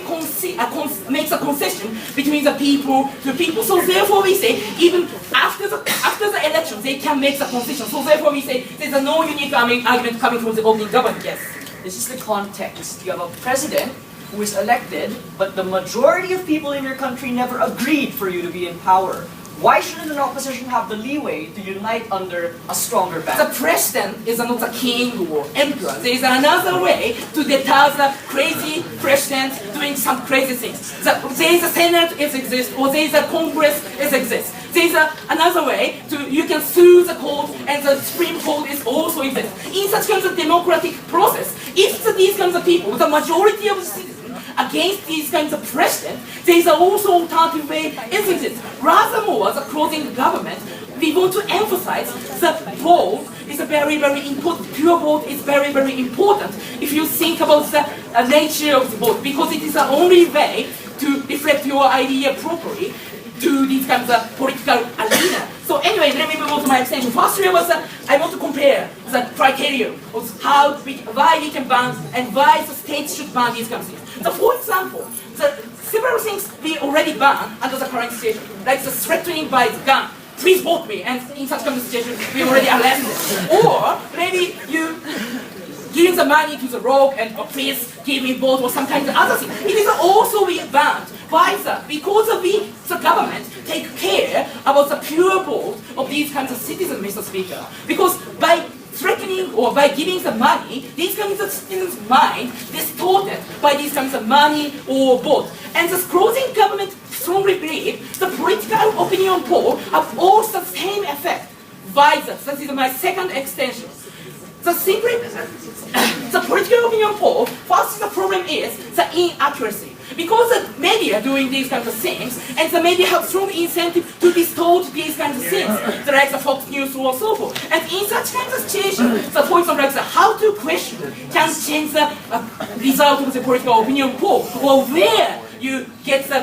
makes a concession between the people to people. So therefore we say, even after the election, they can make the concession. So therefore we say, there's a no unique argument coming from the opening government. Yes. This is the context. You have a president who is elected, but the majority of people in your country never agreed for you to be in power. Why shouldn't an opposition have the leeway to unite under a stronger banner? The president is not a king or emperor. There is another way to deter the crazy president doing some crazy things. There is a Senate exists, or there is a Congress exists. There is another way you can sue the court, and the Supreme Court is also exists. In such kinds of democratic process, if these kinds of people, the majority of the citizens, against these kinds of president, there is also alternative way exists. Rather as a closing government, we want to emphasize that vote is a very, very important. Pure vote is very, very important if you think about the nature of the vote, because it is the only way to reflect your idea properly to these kinds of political arena. So anyway, let me move on to my extension. First was I want to compare the criteria of why we can ban and why the state should ban these kinds of things. So for example, several things we already ban under the current situation, like the threatening by the gun. Please vote me, and in such kind of situation, we already arrested. Or maybe you giving the money to the rogue and please give me vote or some kind of other thing. It is also we banned. Why is that? Because the government take care about the pure vote of these kinds of citizens, Mr. Speaker. Because by threatening or by giving the money, these kinds of citizens' mind distorted by these kinds of money or vote. And the closing government strongly believe the political opinion poll have also the same effect. Why is that? That is my second extension. The political opinion poll, first the problem is the inaccuracy. Because the media doing these kinds of things, and the media have strong incentive to distort these kinds of things, like the Fox News or so forth. And in such kinds of situation, the for example, like the how to question can change the result of the political opinion poll, or where you get the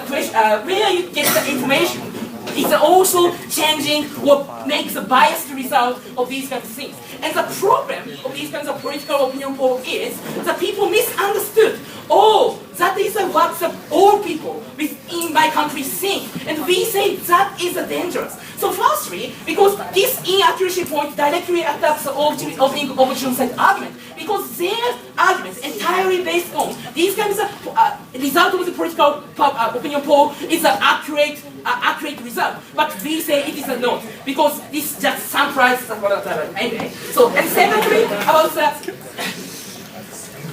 information. It's also changing what makes the biased result of these kinds of things. And the problem of these kinds of political opinion polls is that people misunderstood. Oh, that is what all people in my country think. And we say that is dangerous. So firstly, because this inaccuracy point directly attacks the opening opposition side argument. Because their arguments entirely based on these kinds of result of the political opinion poll is an accurate result. But we say it is not, because this just summarizes anyway. So, and secondly, about the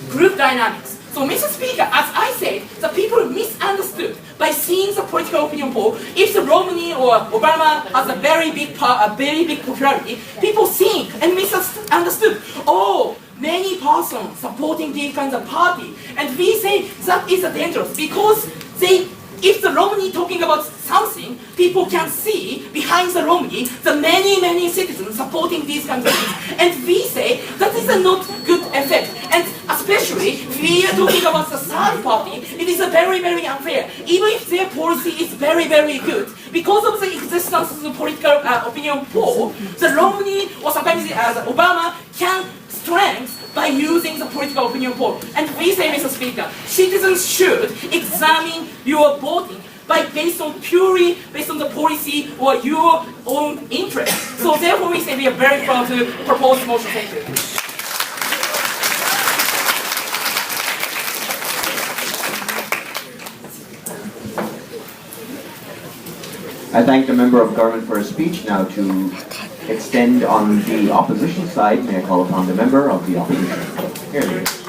group dynamics. So, Mr. Speaker, as I said, the people misunderstood by seeing the political opinion poll. If the Romney or Obama has a very big popularity, people think and misunderstood. Oh, many persons supporting these kinds of party, and we say that is dangerous because if the Romney talking about something, people can see behind the Romney the many citizens supporting these kinds of things. And we say that is a not good effect. And especially if we are talking about the third party, it is a very unfair. Even if their policy is very good, because of the existence of the political opinion poll, the Romney or sometimes Obama can strength by using the political opinion poll. And we say, Mr. Speaker, citizens should examine your voting purely based on the policy or your own interest. So therefore we say we are very proud to propose the motion. Thank you. I thank the member of government for his speech. Now to extend on the opposition side, may I call upon the member of the opposition. Here he is.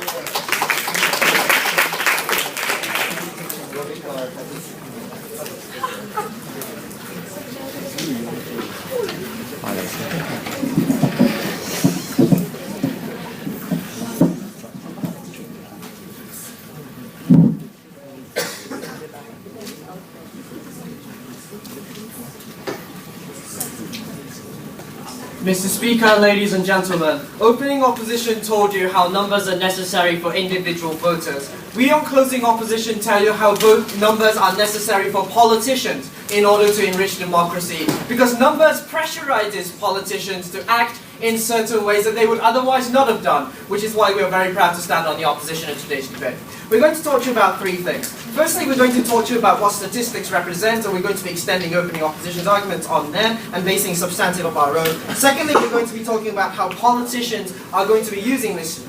Mr. Speaker, ladies and gentlemen, opening opposition told you how numbers are necessary for individual voters. We on closing opposition tell you how numbers are necessary for politicians in order to enrich democracy. Because numbers pressurizes politicians to act in certain ways that they would otherwise not have done, which is why we are very proud to stand on the opposition in today's debate. We're going to talk to you about three things. Firstly, we're going to talk to you about what statistics represent, and we're going to be extending opening opposition's arguments on them and basing substantive of our own. Secondly, we're going to be talking about how politicians are going to be using this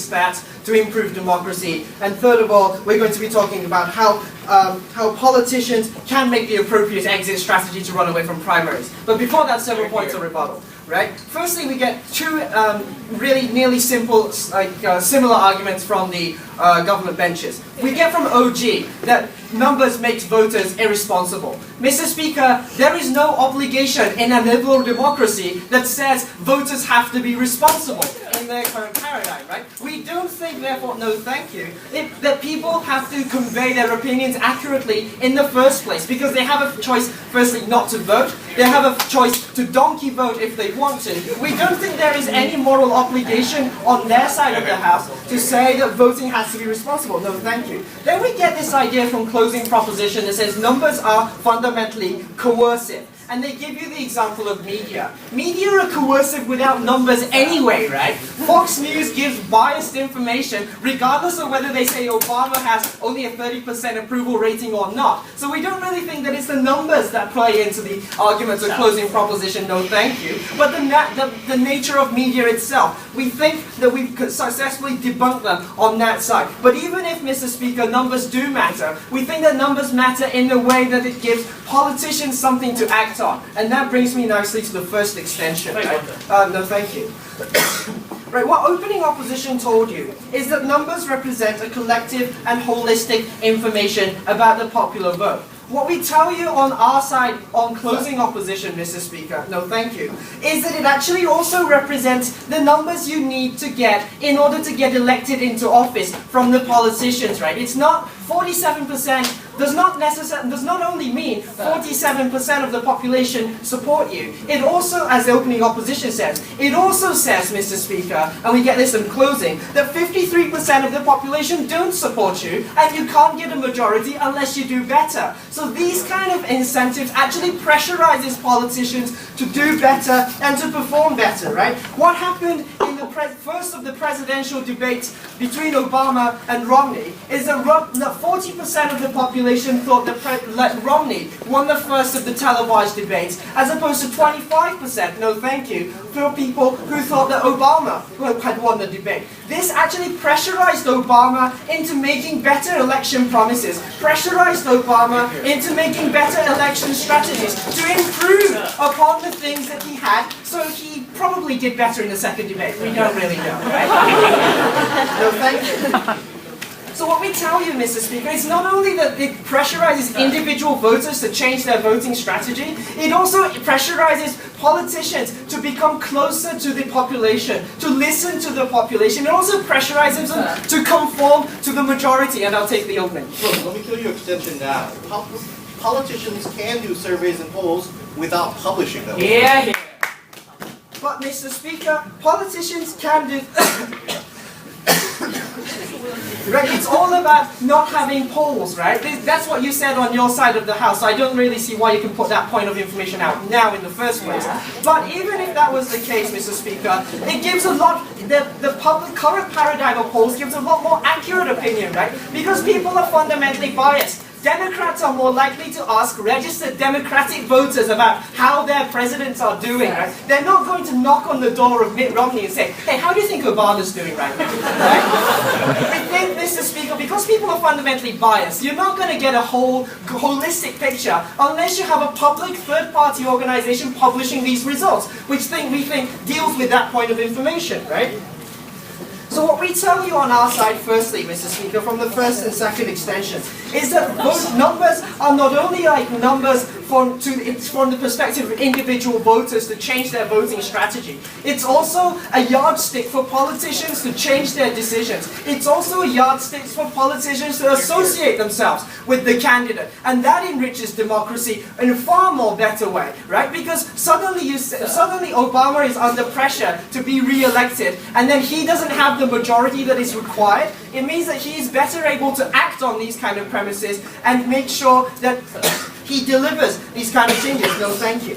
stat to improve democracy. And third of all, we're going to be talking about how politicians can make the appropriate exit strategy to run away from primaries. But before that, several points of rebuttal. Right? Firstly, we get two really nearly simple, similar arguments from the government benches. We get from OG that numbers makes voters irresponsible. Mr. Speaker, there is no obligation in a liberal democracy that says voters have to be responsible in their current paradigm, right? We don't think, therefore, no thank you, that people have to convey their opinions accurately in the first place because they have a choice, firstly, not to vote. They have a choice to donkey vote if they want to. We don't think there is any moral obligation on their side of the house to say that voting has to be responsible. No, thank you. Then we get this idea from closing proposition that says numbers are fundamentally coercive. And they give you the example of media. Media are coercive without numbers anyway, right? Fox News gives biased information regardless of whether they say Obama has only a 30% approval rating or not. So we don't really think that it's the numbers that play into the arguments of closing proposition, no thank you, but the nature of media itself. We think that we've successfully debunked them on that side. But even if, Mr. Speaker, numbers do matter, we think that numbers matter in the way that it gives politicians something to act on. And that brings me nicely to the first extension. Right? No, thank you. Right, what opening opposition told you is that numbers represent a collective and holistic information about the popular vote. What we tell you on our side on closing opposition, Mr. Speaker, no thank you, is that it actually also represents the numbers you need to get in order to get elected into office from the politicians, right? It's not 47% does not only mean 47% of the population support you. It also, as the opening opposition says, it also says, Mr. Speaker, and we get this in closing, that 53% of the population don't support you, and you can't get a majority unless you do better. So these kind of incentives actually pressurizes politicians to do better and to perform better, right? What happened in the first of the presidential debates between Obama and Romney is that 40% of the population thought that Romney won the first of the televised debates, as opposed to 25%, no thank you, for people who thought that Obama had won the debate. This actually pressurized Obama into making better election promises, pressurized Obama into making better election strategies to improve upon the things that he had, so he probably probably did better in the second debate. We don't really know, right? No, thank you. So what we tell you, Mr. Speaker, is not only that it pressurizes individual voters to change their voting strategy, it also pressurizes politicians to become closer to the population, to listen to the population. It also pressurizes them to conform to the majority. And I'll take the opening. Look, let me tell you extension now. Politicians can do surveys and polls without publishing them. Yeah. But Mr. Speaker, politicians can do... Right, it's all about not having polls, right? That's what you said on your side of the house. So I don't really see why you can put that point of information out now in the first place. But even if that was the case, Mr. Speaker, it gives a lot, the public current paradigm of polls gives a lot more accurate opinion, right? Because people are fundamentally biased. Democrats are more likely to ask registered Democratic voters about how their presidents are doing, right? They're not going to knock on the door of Mitt Romney and say, hey, how do you think Obama's doing right now? Right? We think, Mr. Speaker, because people are fundamentally biased, you're not going to get a holistic picture unless you have a public third-party organization publishing these results, which we think deals with that point of information, right? So what we tell you on our side, firstly, Mr. Speaker, from the first and second extensions, is that those numbers are not only like numbers from the perspective of individual voters to change their voting strategy. It's also a yardstick for politicians to change their decisions. It's also a yardstick for politicians to associate themselves with the candidate. And that enriches democracy in a far more better way, right? Because suddenly Obama is under pressure to be re-elected, and then he doesn't have the majority that is required. It means that he is better able to act on these kind of premises and make sure that he delivers these kind of changes. No, thank you.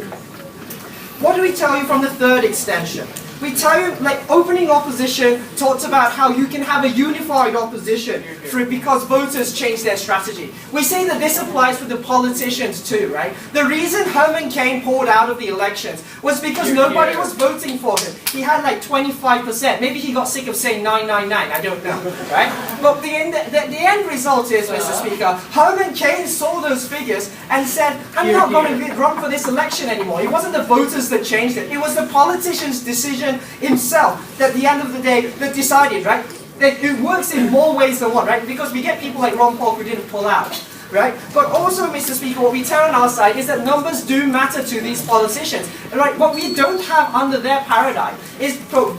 What do we tell you from the third extension? We tell you, like, opening opposition talks about how you can have a unified opposition because voters change their strategy. We say that this applies for the politicians too, right? The reason Herman Cain pulled out of the elections was because nobody was voting for him. He had like 25%. Maybe he got sick of saying 999, I don't know, right? But the end result is, Mr. Speaker, Herman Cain saw those figures and said, I'm not going to run for this election anymore. It wasn't the voters that changed it. It was the politician's decision himself, at the end of the day, that decided, right? That it works in more ways than one, right? Because we get people like Ron Paul who didn't pull out, right? But also, Mr. Speaker, what we tell on our side is that numbers do matter to these politicians, right? What we don't have under their paradigm is the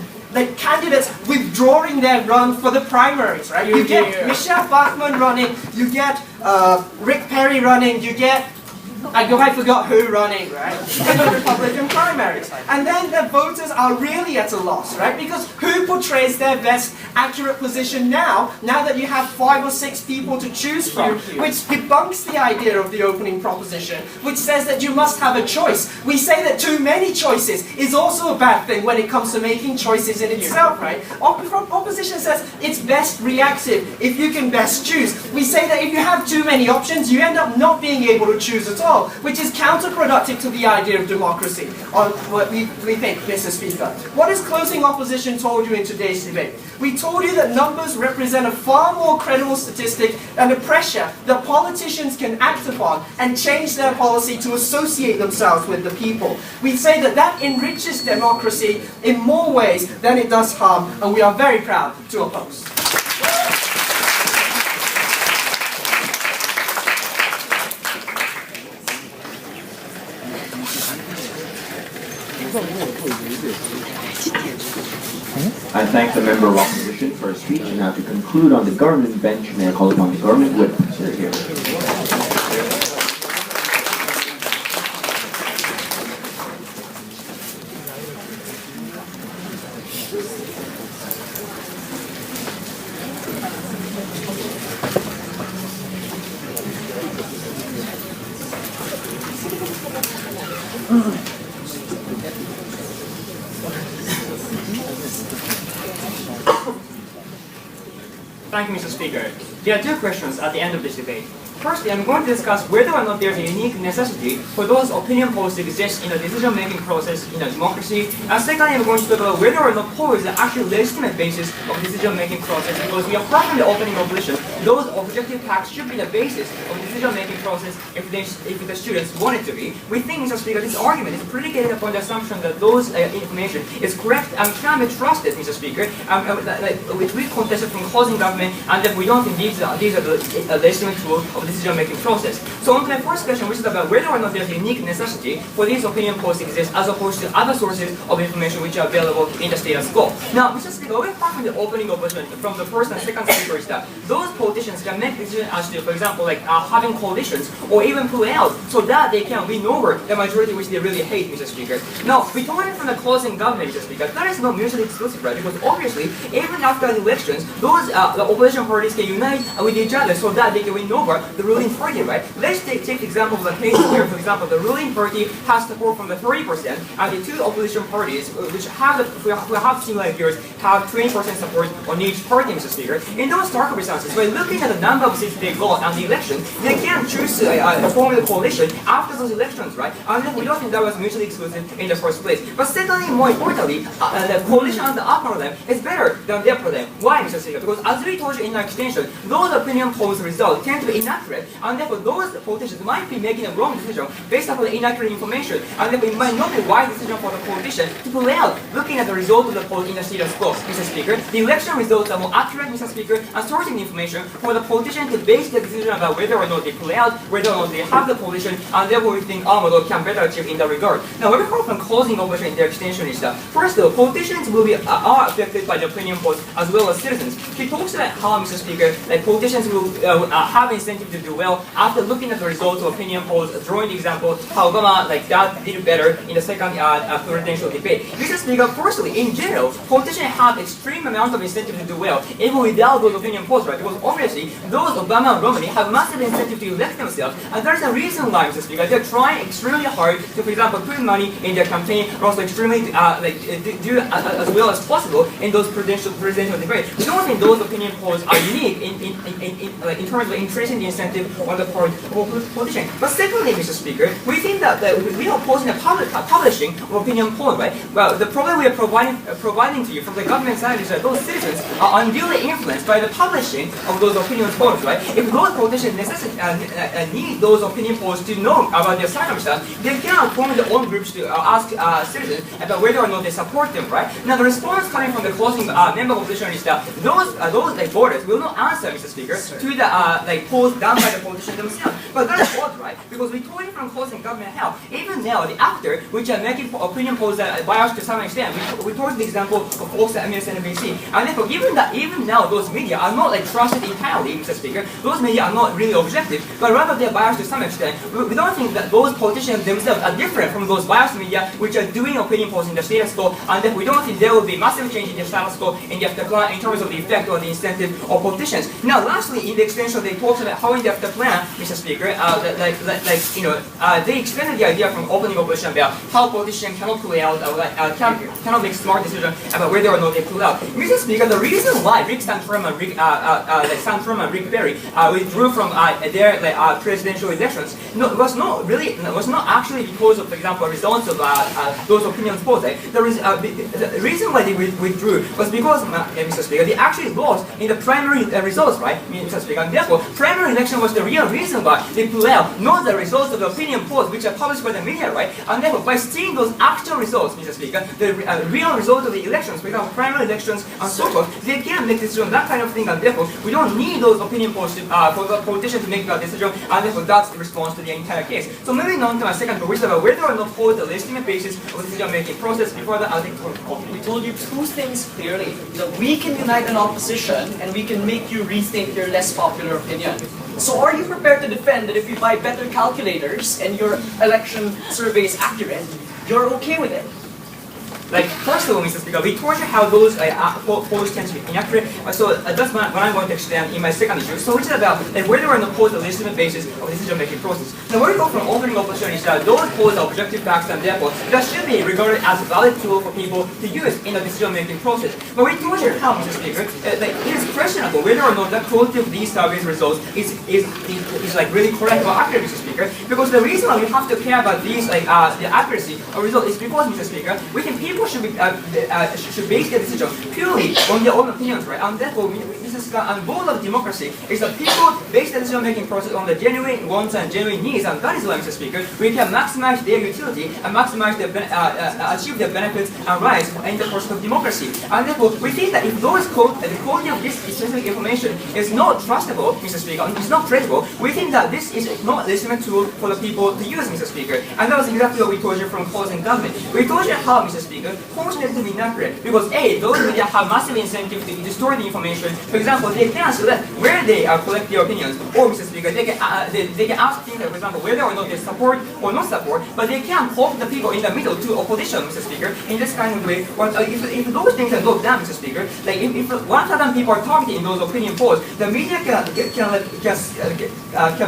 candidates withdrawing their run for the primaries, right? You get Michelle Bachmann running, you get Rick Perry running, you get I forgot who running, right? In the Republican primaries. And then the voters are really at a loss, right? Because who portrays their best accurate position now that you have 5 or 6 people to choose from, which debunks the idea of the opening proposition, which says that you must have a choice. We say that too many choices is also a bad thing when it comes to making choices in itself, right? Opposition says it's best reactive if you can best choose. We say that if you have too many options, you end up not being able to choose at all, which is counterproductive to the idea of democracy, on what we think, Mr. Speaker. What has closing opposition told you in today's debate? We told you that numbers represent a far more credible statistic than the pressure that politicians can act upon and change their policy to associate themselves with the people. We say that that enriches democracy in more ways than it does harm, and we are very proud to oppose. I thank the member of opposition for his speech, and now to conclude on the government bench, may I call upon the government whip. Sir, here. Thank you, Mr. Speaker. There are 2 questions at the end of this debate. Firstly, I'm going to discuss whether or not there's a unique necessity for those opinion polls to exist in the decision-making process in a democracy. And secondly, I'm going to talk about whether or not poll is the actual legitimate basis of decision-making process, because we are heard from the opening opposition those objective facts should be the basis of the decision-making process if the students want it to be. We think, Mr. Speaker, this argument is predicated upon the assumption that those information is correct and can be trusted, Mr. Speaker, which we contested from closing government, and that we don't think these are the legitimate tool of the decision-making process. So on to my first question, which is about whether or not there's a unique necessity for these opinion polls exist as opposed to other sources of information which are available in the status quo. Now, Mr. Speaker, apart from the opening opportunity from the first and second speaker is that those politicians can make decisions as to, for example, like having coalitions or even pull out so that they can win over the majority which they really hate, Mr. Speaker. Now, we told it from the closing government, Mr. Speaker, that is not mutually exclusive, right? Because obviously, even after the elections, those the opposition parties can unite with each other so that they can win over the ruling party, right? Let's take the example of the case here. For example, the ruling party has support from the 30%, and the two opposition parties, which have similar views, have 20% support on each party, Mr. Speaker. In those circumstances, by looking at the number of seats they got and the election, they can choose to form a coalition after those elections, right? And then we don't think that was mutually exclusive in the first place. But secondly, more importantly, the coalition on the upper limb is better than the upper limb. Why, Mr. Speaker? Because as we told you in our extension, those opinion polls results tend to be inaccurate, and therefore those politicians might be making a wrong decision based upon the inaccurate information, and therefore it might not be a wise decision for the politician to pull out looking at the result of the poll in the status quo, Mr. Speaker. The election results are more accurate, Mr. Speaker, and sourcing the information for the politician to base the decision about whether or not they pull out, whether or not they have the coalition, and therefore we think our model can better achieve in that regard. Now, what we heard from closing opposition in their extension is that, first of all, politicians are affected by the opinion polls as well as citizens. He talks about how, Mr. Speaker, like politicians will have incentive to do well after looking at the results of opinion polls, drawing the example how Obama that did better in the second presidential debate. Mr. Speaker, firstly, in general, politicians have extreme amount of incentive to do well, even without those opinion polls, right? Because obviously, those Obama and Romney have massive incentive to elect themselves, and there's a reason why, Mr. Speaker, they're trying extremely hard to, for example, put money in their campaign, and also extremely do as well as possible in those presidential debates. We don't think those opinion polls are unique in terms of increasing the incentive on the part of politicians. But secondly, Mr. Speaker, we think that we are opposing the publishing of opinion polls, right? Well, the problem we are providing to you from the government side is that those citizens are unduly influenced by the publishing of those opinion polls, right? If those politicians need those opinion polls to know about their circumstance, they cannot form their own groups to ask citizens about whether or not they support them, right? Now, the response coming from the closing member of opposition is that those voters will not answer, Mr. Speaker, to the polls done by the politicians themselves. But that's odd, right? Because we told you from closing government how even now the actor which are making opinion polls that biased to some extent, we told the example of Fox, MSNBC, and therefore given that even now those media are not trusted entirely, Mr. Speaker, those media are not really objective, but rather they're biased to some extent. We don't think that those politicians themselves are different from those biased media which are doing opinion polls in the status quo, and therefore we don't think there will be massive change in the status quo in the after plan in terms of the effect or the incentive of politicians. Now, lastly, in the extension, they talked about how in the after plan, Mr. Speaker, they extended the idea from opening opposition about how politicians cannot pull out, cannot make smart decisions about whether or not they pull out. Mr. Speaker, the reason why Rick Santorum and Rick Perry withdrew from their presidential elections was not actually because of, for example, results of those opinion polls. The reason why they withdrew was because, Mr. Speaker, they actually lost in the primary results, right, Mr. Speaker, and therefore primary election was the real reason why they pulled out, not the results of the opinion polls which are published by the media, right, and therefore by seeing those actual results, Mr. Speaker, the real result of the elections, for example, primary elections and so forth, they can make decisions, that kind of thing, and therefore we don't need those opinion polls for the politicians to make that decision, and therefore that's the response to the entire case. So moving on to my second point, which is about whether or not hold the legitimate basis of the decision-making process. Before that, I'll take We told you two things clearly, that we can unite an opposition and we can make you rethink your less popular opinion. So are you prepared to defend that if you buy better calculators and your election survey is accurate, you're okay with it? First of all, Mr. Speaker, we told you how those polls tend to be inaccurate. So that's what I'm going to extend in my second issue. So which is about whether or not polls are the legitimate basis of the decision-making process. Now, where we go from opening opposition is that those polls are objective facts, and therefore that should be regarded as a valid tool for people to use in the decision-making process. But we told you how, Mr. Speaker, it is questionable whether or not the quality of these surveys results is really correct or accurate, Mr. Speaker. Because the reason why we have to care about these the accuracy of results is because, Mr. Speaker, we think people should be should base their decision purely on their own opinions, right? And therefore, Mr. Speaker, and goal of democracy is that people base their decision-making process on the genuine wants and genuine needs, and that is why, Mr. Speaker, we can maximize their utility and maximize their achieve their benefits and rights in the process of democracy. And therefore, we think that if the quality of this specific information is not trustable, Mr. Speaker, and is not traceable, we think that this is not a legitimate tool for the people to use, Mr. Speaker. And that was exactly what we told you from closing government. We told you how, Mr. Speaker, closing is to be inaccurate because A, those media have massive incentive to destroy the information. For example, they can select where they collect their opinions, or Mr. Speaker, they can ask things like, for example, whether or not they support or not support, but they can hold the people in the middle to opposition, Mr. Speaker, in this kind of way. But if those things are not done, Mr. Speaker, like if 1,000 people are targeted in those opinion polls, the media can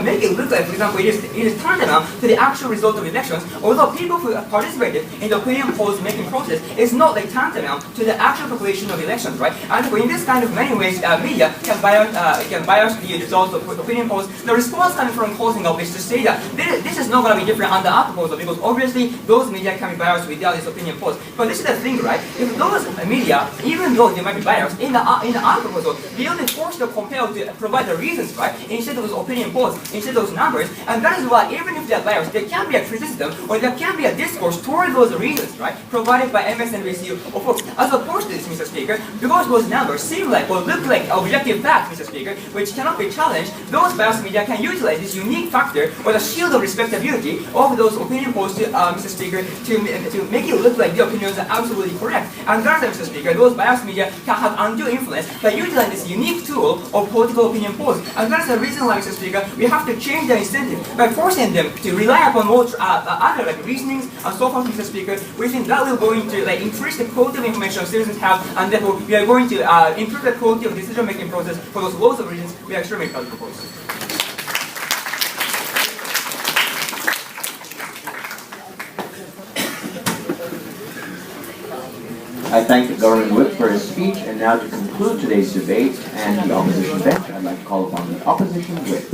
make it look like, for example, it is tantamount to the actual result of elections, although people who participated in the opinion polls making process is not like tantamount to the actual population of elections, right? And in this kind of many ways, media can bias the results of opinion polls. The response coming from closing up is to say that this is not going to be different under our proposal because obviously those media can be biased without this opinion polls. But this is the thing, right? If those media, even though they might be biased in the our proposal, they only forced to compel to provide the reasons, right? Instead of those opinion polls, instead of those numbers, and that is why even if they are biased, there can be a criticism or there can be a discourse toward those reasons, right? Provided by MSNBC or Fox. As opposed to this, Mr. Speaker, because those numbers seem like or look like objective facts, Mr. Speaker, which cannot be challenged, those biased media can utilize this unique factor or the shield of respectability of those opinion polls to, Mr. Speaker, to make it look like the opinions are absolutely correct. And that's Mr. Speaker, those biased media can have undue influence by utilizing this unique tool of political opinion polls. And that's the reason why, Mr. Speaker, we have to change their incentive by forcing them to rely upon more other like reasonings and so forth, Mr. Speaker. We think that will going to like increase the quality of information citizens have, and therefore we are going to improve the quality of decision-making process for those loads of reasons we are extremely proud to propose. I thank the government whip for his speech, and now to conclude today's debate and the opposition bench, I'd like to call upon the opposition whip.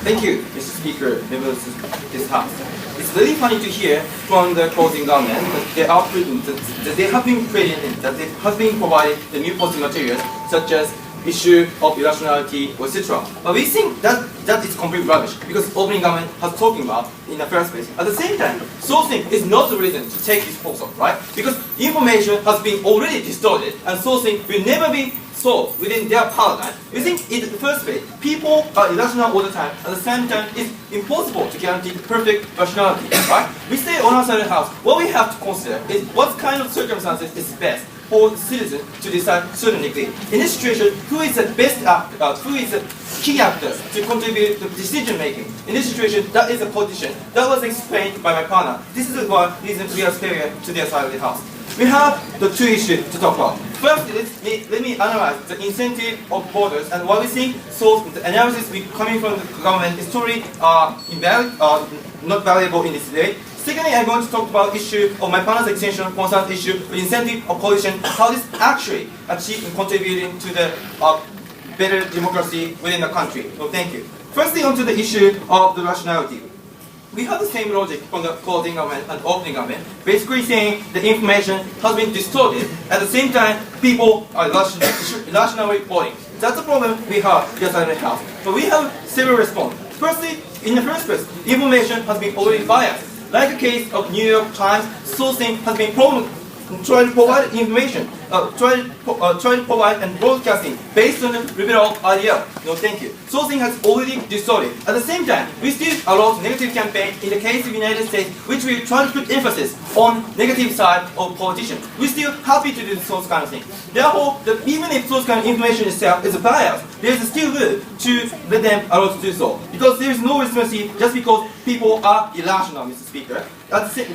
Thank you, Mr. Speaker, members of this House. It's very funny to hear from the closing government that they are that they have been creating, that they have been providing the new policy materials such as issue of irrationality, etc. But we think that is complete rubbish because opening government has talking about in the first place. At the same time, sourcing is not the reason to take this proposal, right? Because information has been already distorted and sourcing will never be solved within their paradigm. We think in the first place, people are irrational all the time. At the same time, it's impossible to guarantee perfect rationality, right? We say on our side of the house, what we have to consider is what kind of circumstances is best for the citizen to decide certain degree. In this situation, who is the best actor, who is the key actor to contribute to decision making? In this situation, that is a politician. That was explained by my partner. This is the one reason we are superior to their side of the house. We have the two issues to talk about. First, let me analyze the incentive of voters and what we think. So the analysis coming from the government is totally invalid, not valuable in this debate. Secondly, I'm going to talk about issue of my partner's extension concern issue with incentive of coalition, how this actually achieved in contributing to the better democracy within the country. So thank you. Firstly, onto the issue of the rationality. We have the same logic from the closing government and opening government, basically saying the information has been distorted. At the same time, people are irrationally voting. That's the problem we have here at the house. But we have several responses. Firstly, in the first place, information has been already biased. Like the case of New York Times, sourcing has been try to provide information, try to provide and broadcasting based on a liberal idea. No, thank you. Sourcing has already distorted. At the same time, we still allow negative campaign in the case of the United States, which we try to put emphasis on negative side of politicians. We're still happy to do those kind of things. Therefore, even if those kind of information itself is biased, there's still room to let them allow to do so. Because there is no legitimacy just because people are irrational, Mr. Speaker.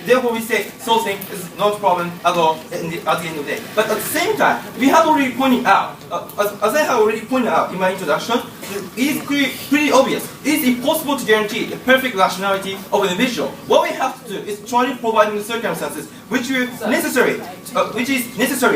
Therefore, we say sourcing is not a problem at all at the end of the day. But at the same time, we have already pointed out, as I have already pointed out in my introduction, it is pretty obvious. It is impossible to guarantee the perfect rationality of an individual. What we have to do is try to provide the circumstances which is necessary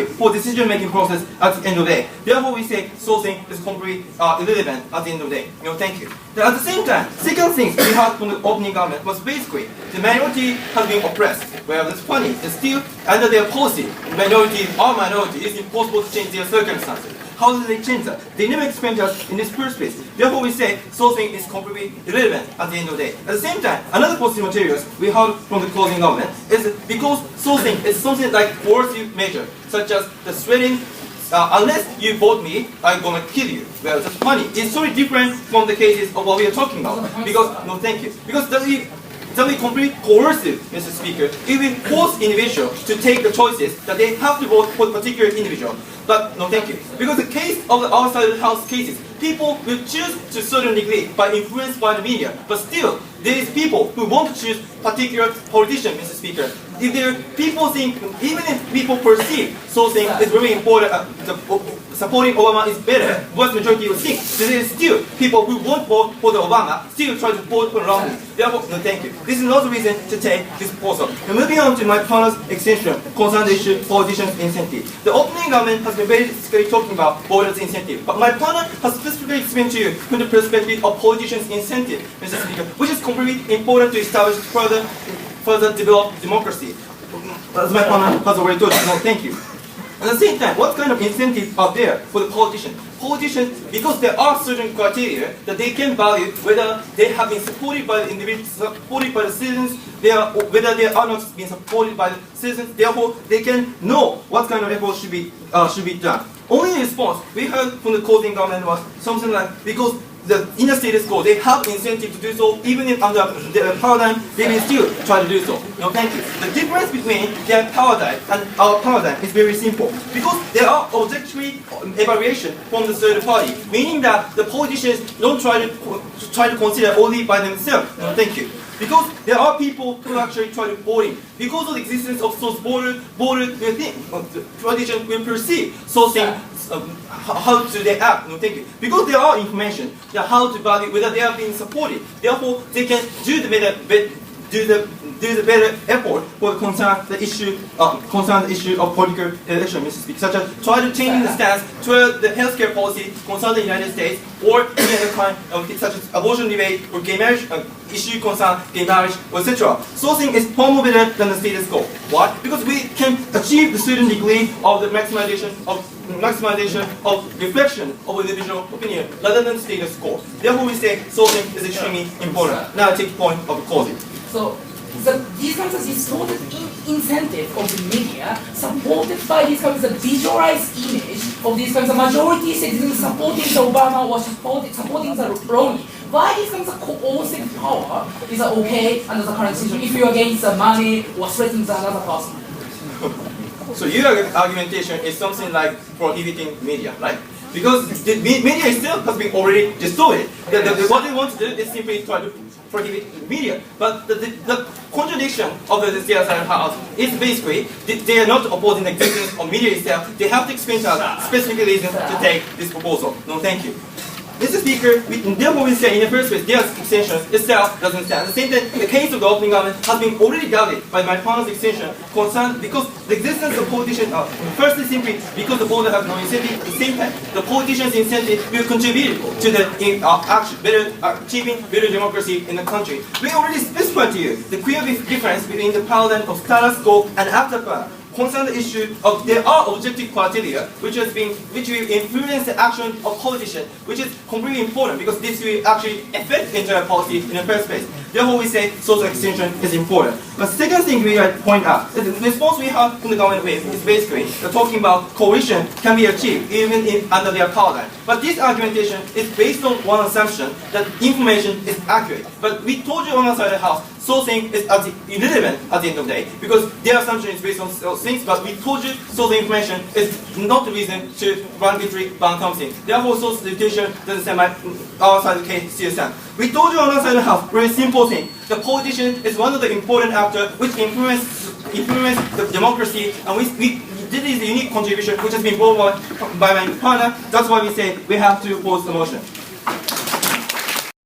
for decision-making process at the end of the day. Therefore, we say sourcing is completely irrelevant at the end of the day. Thank you. At the same time, second thing we had from the opening government was basically the minority has been oppressed. Well, that's funny. It's still under their policy. Minorities are minority. It's impossible to change their circumstances. How do they change that? They never explain to us in this first place. Therefore, we say sourcing is completely irrelevant at the end of the day. At the same time, another positive materials we heard from the closing government is because sourcing is something like coercive measure, such as the threatening. Unless you vote me, I'm gonna kill you. Well, that's funny. It's totally different from the cases of what we are talking about. Because, no, thank you. Because that will be completely coercive, Mr. Speaker. It will force individuals to take the choices that they have to vote for a particular individual. But, no, thank you. Because the case of the outside of the house cases, people will choose to a certain degree by influenced by the media. But still, there is people who want to choose particular politician, Mr. Speaker. If there people think, even if people perceive sourcing is very important, supporting Obama is better, what majority will think, there is still people who won't vote for the Obama, still try to vote for wrongly. Therefore, no, thank you. This is not the reason to take this proposal. And moving on to my panel's extension, concerned the issue politicians' incentive. The opening government has been basically talking about voters' incentive, but my panel has specifically explained to you from the perspective of politicians' incentive, Mr. Speaker, which is completely important to establish further develop democracy. As my panel has already told you, no, thank you. At the same time, what kind of incentives are there for the politicians? Politicians, because there are certain criteria that they can value whether they have been supported by the individuals, supported by the citizens, whether they are not being supported by the citizens. Therefore, they can know what kind of efforts should be done. Only response we heard from the closing government was something like, because in the status quo, they have incentive to do so, even if under their paradigm, they will still try to do so. No, thank you. The difference between their paradigm and our paradigm is very simple. Because there are objective evaluation from the third party, meaning that the politicians don't try to consider only by themselves. No, thank you. Because there are people who actually try to vote in. Because of the existence of those border tradition will perceive sourcing. How do they act? No, thank you. Because there are information, how to value whether they are being supported. Therefore, they can do the better effort for concern the issue of political election, Mr. Speaker, such as try to change the stance toward the healthcare policy concern the United States, or any other kind of such as abortion debate or gay marriage issue concern gay marriage, etc. Sourcing is far more better than the status quo. Why? Because we can achieve the certain degree of the maximization of reflection of individual opinion rather than status quo. Therefore, we say sourcing is extremely important. Now I take the point of closing. So these kinds of distorted incentive of the media, supported by these kinds of visualized image of these kinds of majority citizens supporting the Obama or supporting the Romney. Why these kinds of coercive power is okay under the current situation if you're against the money or threatening another person? So your argumentation is something like prohibiting media, right? Because the media itself has been already distorted. What they want to do is simply try to prohibit media. But the contradiction of the CSI house is basically they are not opposing the existence of media itself. They have to explain to us specific reasons to take this proposal. No, thank you. Mr. Speaker, therefore we say in the first place, their extension itself doesn't stand. At the same time, the case of the opening government has been already doubted by my panel's extension concerned because the existence of politicians, firstly simply because the voter has no incentive. At the same time, the politicians' incentive will contribute to the achieving better democracy in the country. We already specified to you the clear difference between the paradigm of status quo and afterplan. Concern the issue of there are objective criteria which will influence the action of politicians, which is completely important because this will actually affect entire policy in the first place. Therefore, we say social extension is important. The second thing we like to point out, that the response we have from the government is basically talking about coalition can be achieved even under their paradigm. But this argumentation is based on one assumption that information is accurate. But we told you on the side of the house, sourcing is irrelevant at the end of the day because their assumption is based on things, but we told you sourcing information is not the reason to blanketly ban something. Therefore, source education doesn't say our side of the case still stands. We told you on the side of the house, very simple thing. The politician is one of the important actors which influence the democracy, and this is a unique contribution which has been brought by my partner. That's why we say we have to oppose the motion.